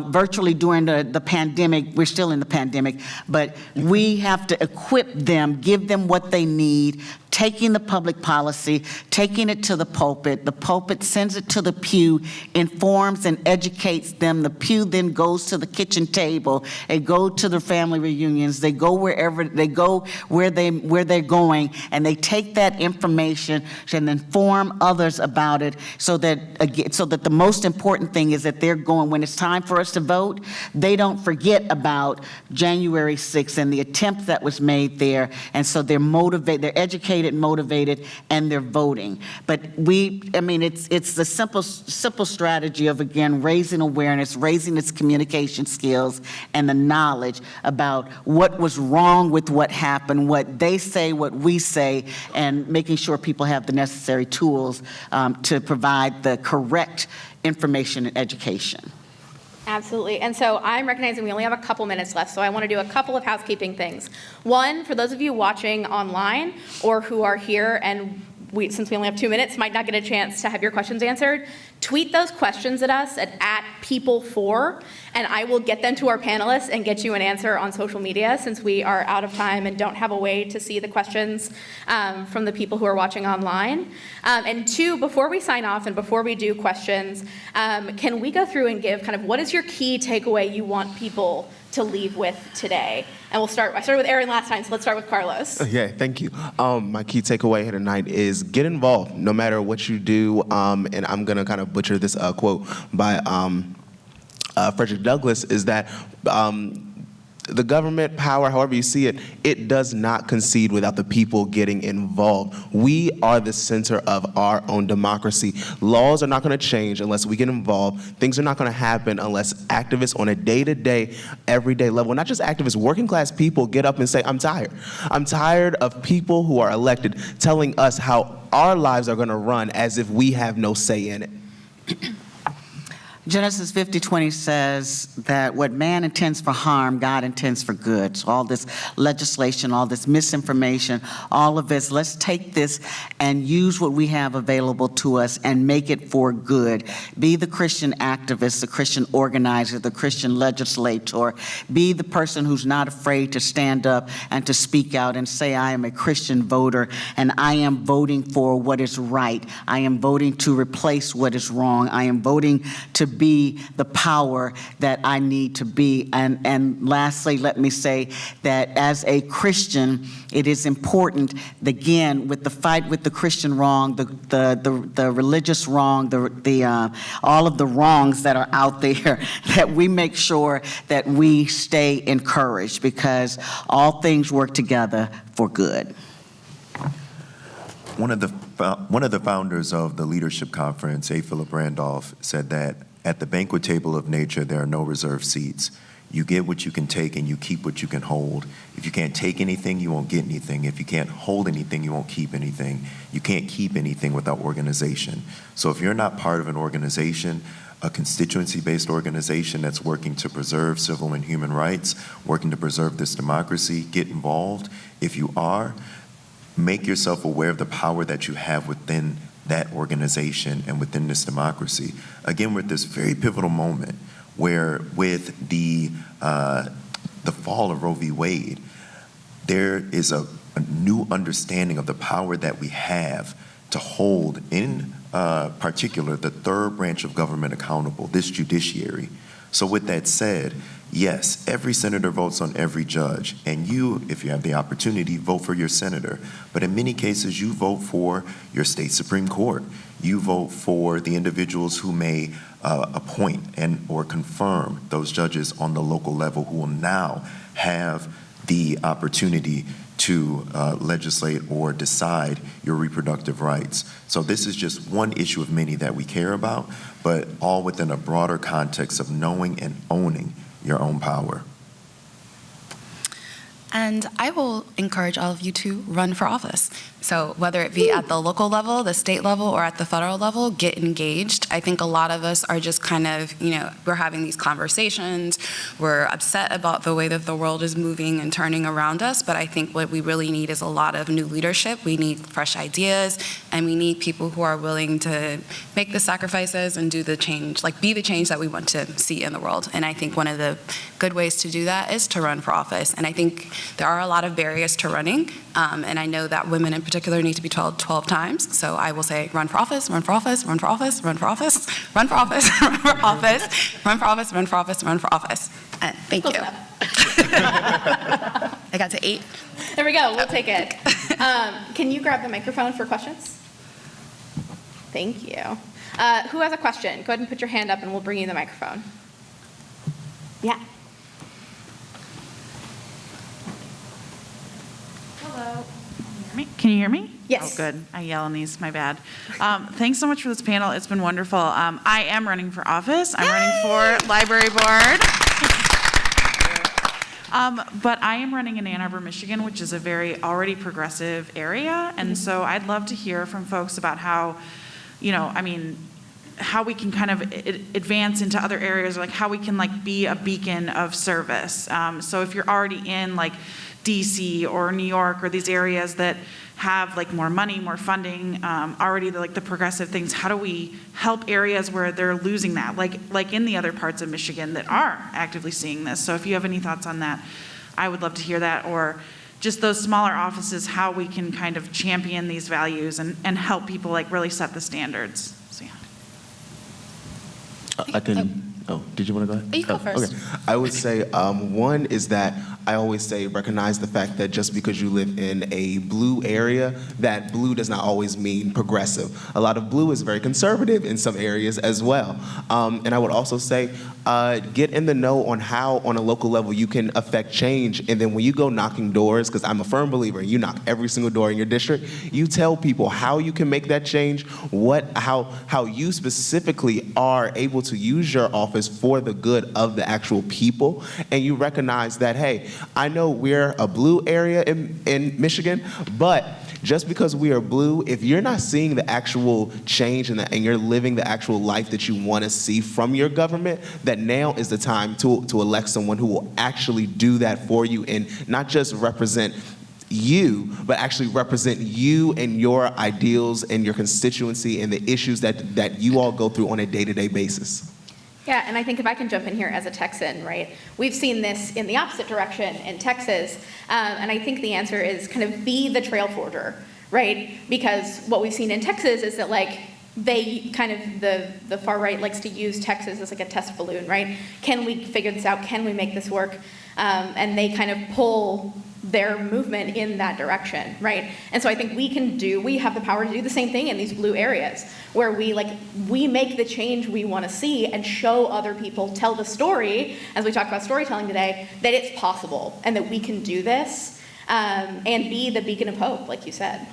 Virtually during the pandemic, we're still in the pandemic, but we have to equip them, give them what they need, taking the public policy, taking it to the pulpit sends it to the pew, informs and educates them. The pew then goes to the kitchen table, they go to the family reunions, they go where they're going, and they take that information and inform others about it so that the most important thing is that they're going, when it's time for us to vote, they don't forget about January 6th and the attempt that was made there, and so they're motivated, they're educated, motivated, and they're voting. But it's the simple strategy of, again, raising awareness, raising its communication skills and the knowledge about what was wrong with what happened, what they say, what we say, and making sure people have the necessary tools to provide the correct information and education. Absolutely. And so I'm recognizing we only have a couple minutes left, so I want to do a couple of housekeeping things. One, for those of you watching online or who are here and since we only have 2 minutes, might not get a chance to have your questions answered, tweet those questions at us at @people4, and I will get them to our panelists and get you an answer on social media, since we are out of time and don't have a way to see the questions from the people who are watching online. And two, before we sign off and before we do questions, can we go through and give kind of what is your key takeaway you want people to leave with today? And I started with Erin last time, so let's start with Carlos. Yeah, thank you. My key takeaway here tonight is get involved, no matter what you do. And I'm going to kind of butcher this quote by Frederick Douglass, is that the government power, however you see it, it does not concede without the people getting involved. We are the center of our own democracy. Laws are not going to change unless we get involved. Things are not going to happen unless activists on a day-to-day, everyday level, not just activists, working class people get up and say, I'm tired. I'm tired of people who are elected telling us how our lives are going to run as if we have no say in it. Genesis 50:20 says that what man intends for harm, God intends for good. So all this legislation, all this misinformation, all of this, let's take this and use what we have available to us and make it for good. Be the Christian activist, the Christian organizer, the Christian legislator. Be the person who's not afraid to stand up and to speak out and say, I am a Christian voter and I am voting for what is right. I am voting to replace what is wrong. I am voting to be the power that I need to be. And lastly, let me say that as a Christian, it is important, again, with the fight with the Christian wrong, the religious wrong, all of the wrongs that are out there, that we make sure that we stay encouraged, because all things work together for good. One of the founders of the Leadership Conference, A. Philip Randolph, said that at the banquet table of nature, there are no reserved seats. You get what you can take and you keep what you can hold. If you can't take anything, you won't get anything. If you can't hold anything, you won't keep anything. You can't keep anything without organization. So if you're not part of an organization, a constituency-based organization that's working to preserve civil and human rights, working to preserve this democracy, get involved. If you are, make yourself aware of the power that you have within that organization and within this democracy. Again, we're at this very pivotal moment where, with the fall of Roe v. Wade, there is a new understanding of the power that we have to hold, in particular, the third branch of government accountable, this judiciary. So with that said, yes, every senator votes on every judge, and you, if you have the opportunity, vote for your senator. But in many cases, you vote for your state Supreme Court. You vote for the individuals who may appoint and or confirm those judges on the local level, who will now have the opportunity to legislate or decide your reproductive rights. So this is just one issue of many that we care about, but all within a broader context of knowing and owning your own power. And I will encourage all of you to run for office. So whether it be at the local level, the state level, or at the federal level, get engaged. I think a lot of us are just kind of, we're having these conversations, we're upset about the way that the world is moving and turning around us, but I think what we really need is a lot of new leadership. We need fresh ideas, and we need people who are willing to make the sacrifices and do the change, be the change that we want to see in the world. And I think one of the good ways to do that is to run for office. And I think there are a lot of barriers to running, and I know that women in particular need to be told 12 times. So I will say, run for office, run for office, run for office, run for office, run for office, run for office, run for office, run for office, run for office. Thank you. I got to 8. There we go, we'll take it. Can you grab the microphone for questions? Thank you. Who has a question? Go ahead and put your hand up and we'll bring you the microphone. Yeah. Hello. Can you hear me? Yes. Oh, good. I yell on these, my bad. Thanks so much for this panel. It's been wonderful. I am running for office. I'm running for library board. But I am running in Ann Arbor, Michigan, which is a very already progressive area. And so I'd love to hear from folks about how, how we can kind of advance into other areas, or how we can be a beacon of service. So if you're already in DC or New York, or these areas that have more money, more funding, already the progressive things, how do we help areas where they're losing that, like in the other parts of Michigan that are actively seeing this? So if you have any thoughts on that, I would love to hear that, or just those smaller offices, how we can kind of champion these values and help people really set the standards. So yeah. I can Oh, did you want to go ahead? You go Oh, first. Okay. I would say one is that I always say recognize the fact that just because you live in a blue area, that blue does not always mean progressive. A lot of blue is very conservative in some areas as well. And I would also say get in the know on how, on a local level, you can affect change. And then when you go knocking doors, because I'm a firm believer, you knock every single door in your district, you tell people how you can make that change, how you specifically are able to use your office for the good of the actual people. And you recognize that, hey, I know we're a blue area in Michigan, but just because we are blue, if you're not seeing the actual change and you're living the actual life that you want to see from your government, that now is the time to elect someone who will actually do that for you and not just represent you, but actually represent you and your ideals and your constituency and the issues that you all go through on a day-to-day basis. Yeah, and I think if I can jump in here as a Texan, right, we've seen this in the opposite direction in Texas, and I think the answer is kind of be the trail forger, right? Because what we've seen in Texas is that, like, they kind of, the far right likes to use Texas as like a test balloon, right? Can we figure this out? Can we make this work? And they kind of pull their movement in that direction, right? And so I think we have the power to do the same thing in these blue areas, where we make the change we want to see and show other people, tell the story, as we talked about storytelling today, that it's possible and that we can do this, and be the beacon of hope, like you said.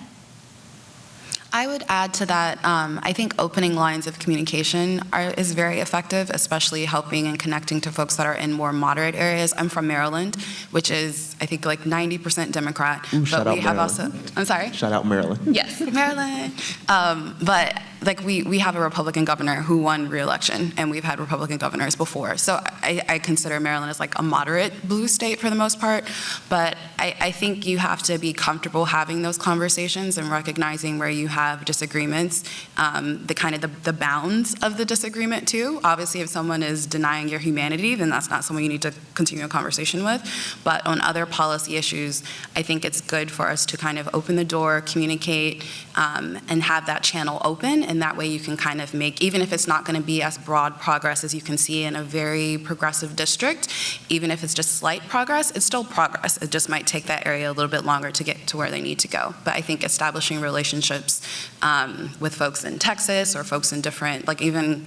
I would add to that, I think opening lines of communication is very effective, especially helping and connecting to folks that are in more moderate areas. I'm from Maryland, which is, I think, like 90% Democrat. Ooh, shout but we out have Maryland. also, I'm sorry? Shout out Maryland. Yes, Maryland. But like we have a Republican governor who won re-election, and we've had Republican governors before. So I consider Maryland as like a moderate blue state for the most part. But I think you have to be comfortable having those conversations and recognizing where you have disagreements, the bounds of the disagreement too. Obviously, if someone is denying your humanity, then that's not someone you need to continue a conversation with. But on other policy issues, I think it's good for us to kind of open the door, communicate, and have that channel open. And that way you can kind of make, even if it's not going to be as broad progress as you can see in a very progressive district, even if it's just slight progress, it's still progress. It just might take that area a little bit longer to get to where they need to go. But I think establishing relationships with folks in Texas or folks in different, like even,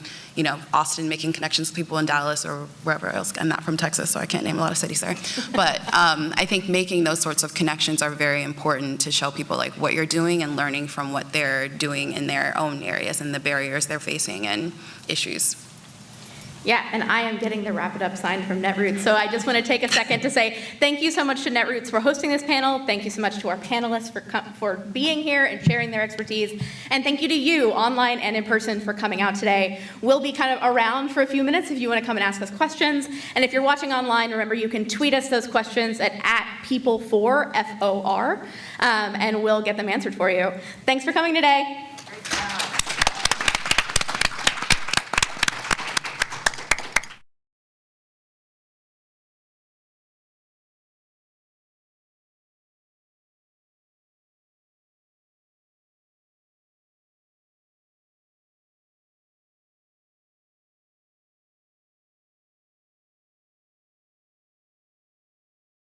Austin, making connections with people in Dallas or wherever else. I'm not from Texas, so I can't name a lot of cities there. But I think making those sorts of connections are very important to show people like what you're doing and learning from what they're doing in their own areas and the barriers they're facing and issues. Yeah, and I am getting the wrap it up sign from Netroots. So I just want to take a second to say thank you so much to Netroots for hosting this panel. Thank you so much to our panelists for being here and sharing their expertise. And thank you to you, online and in person, for coming out today. We'll be kind of around for a few minutes if you want to come and ask us questions. And if you're watching online, remember you can tweet us those questions at @people4, FOR, and we'll get them answered for you. Thanks for coming today.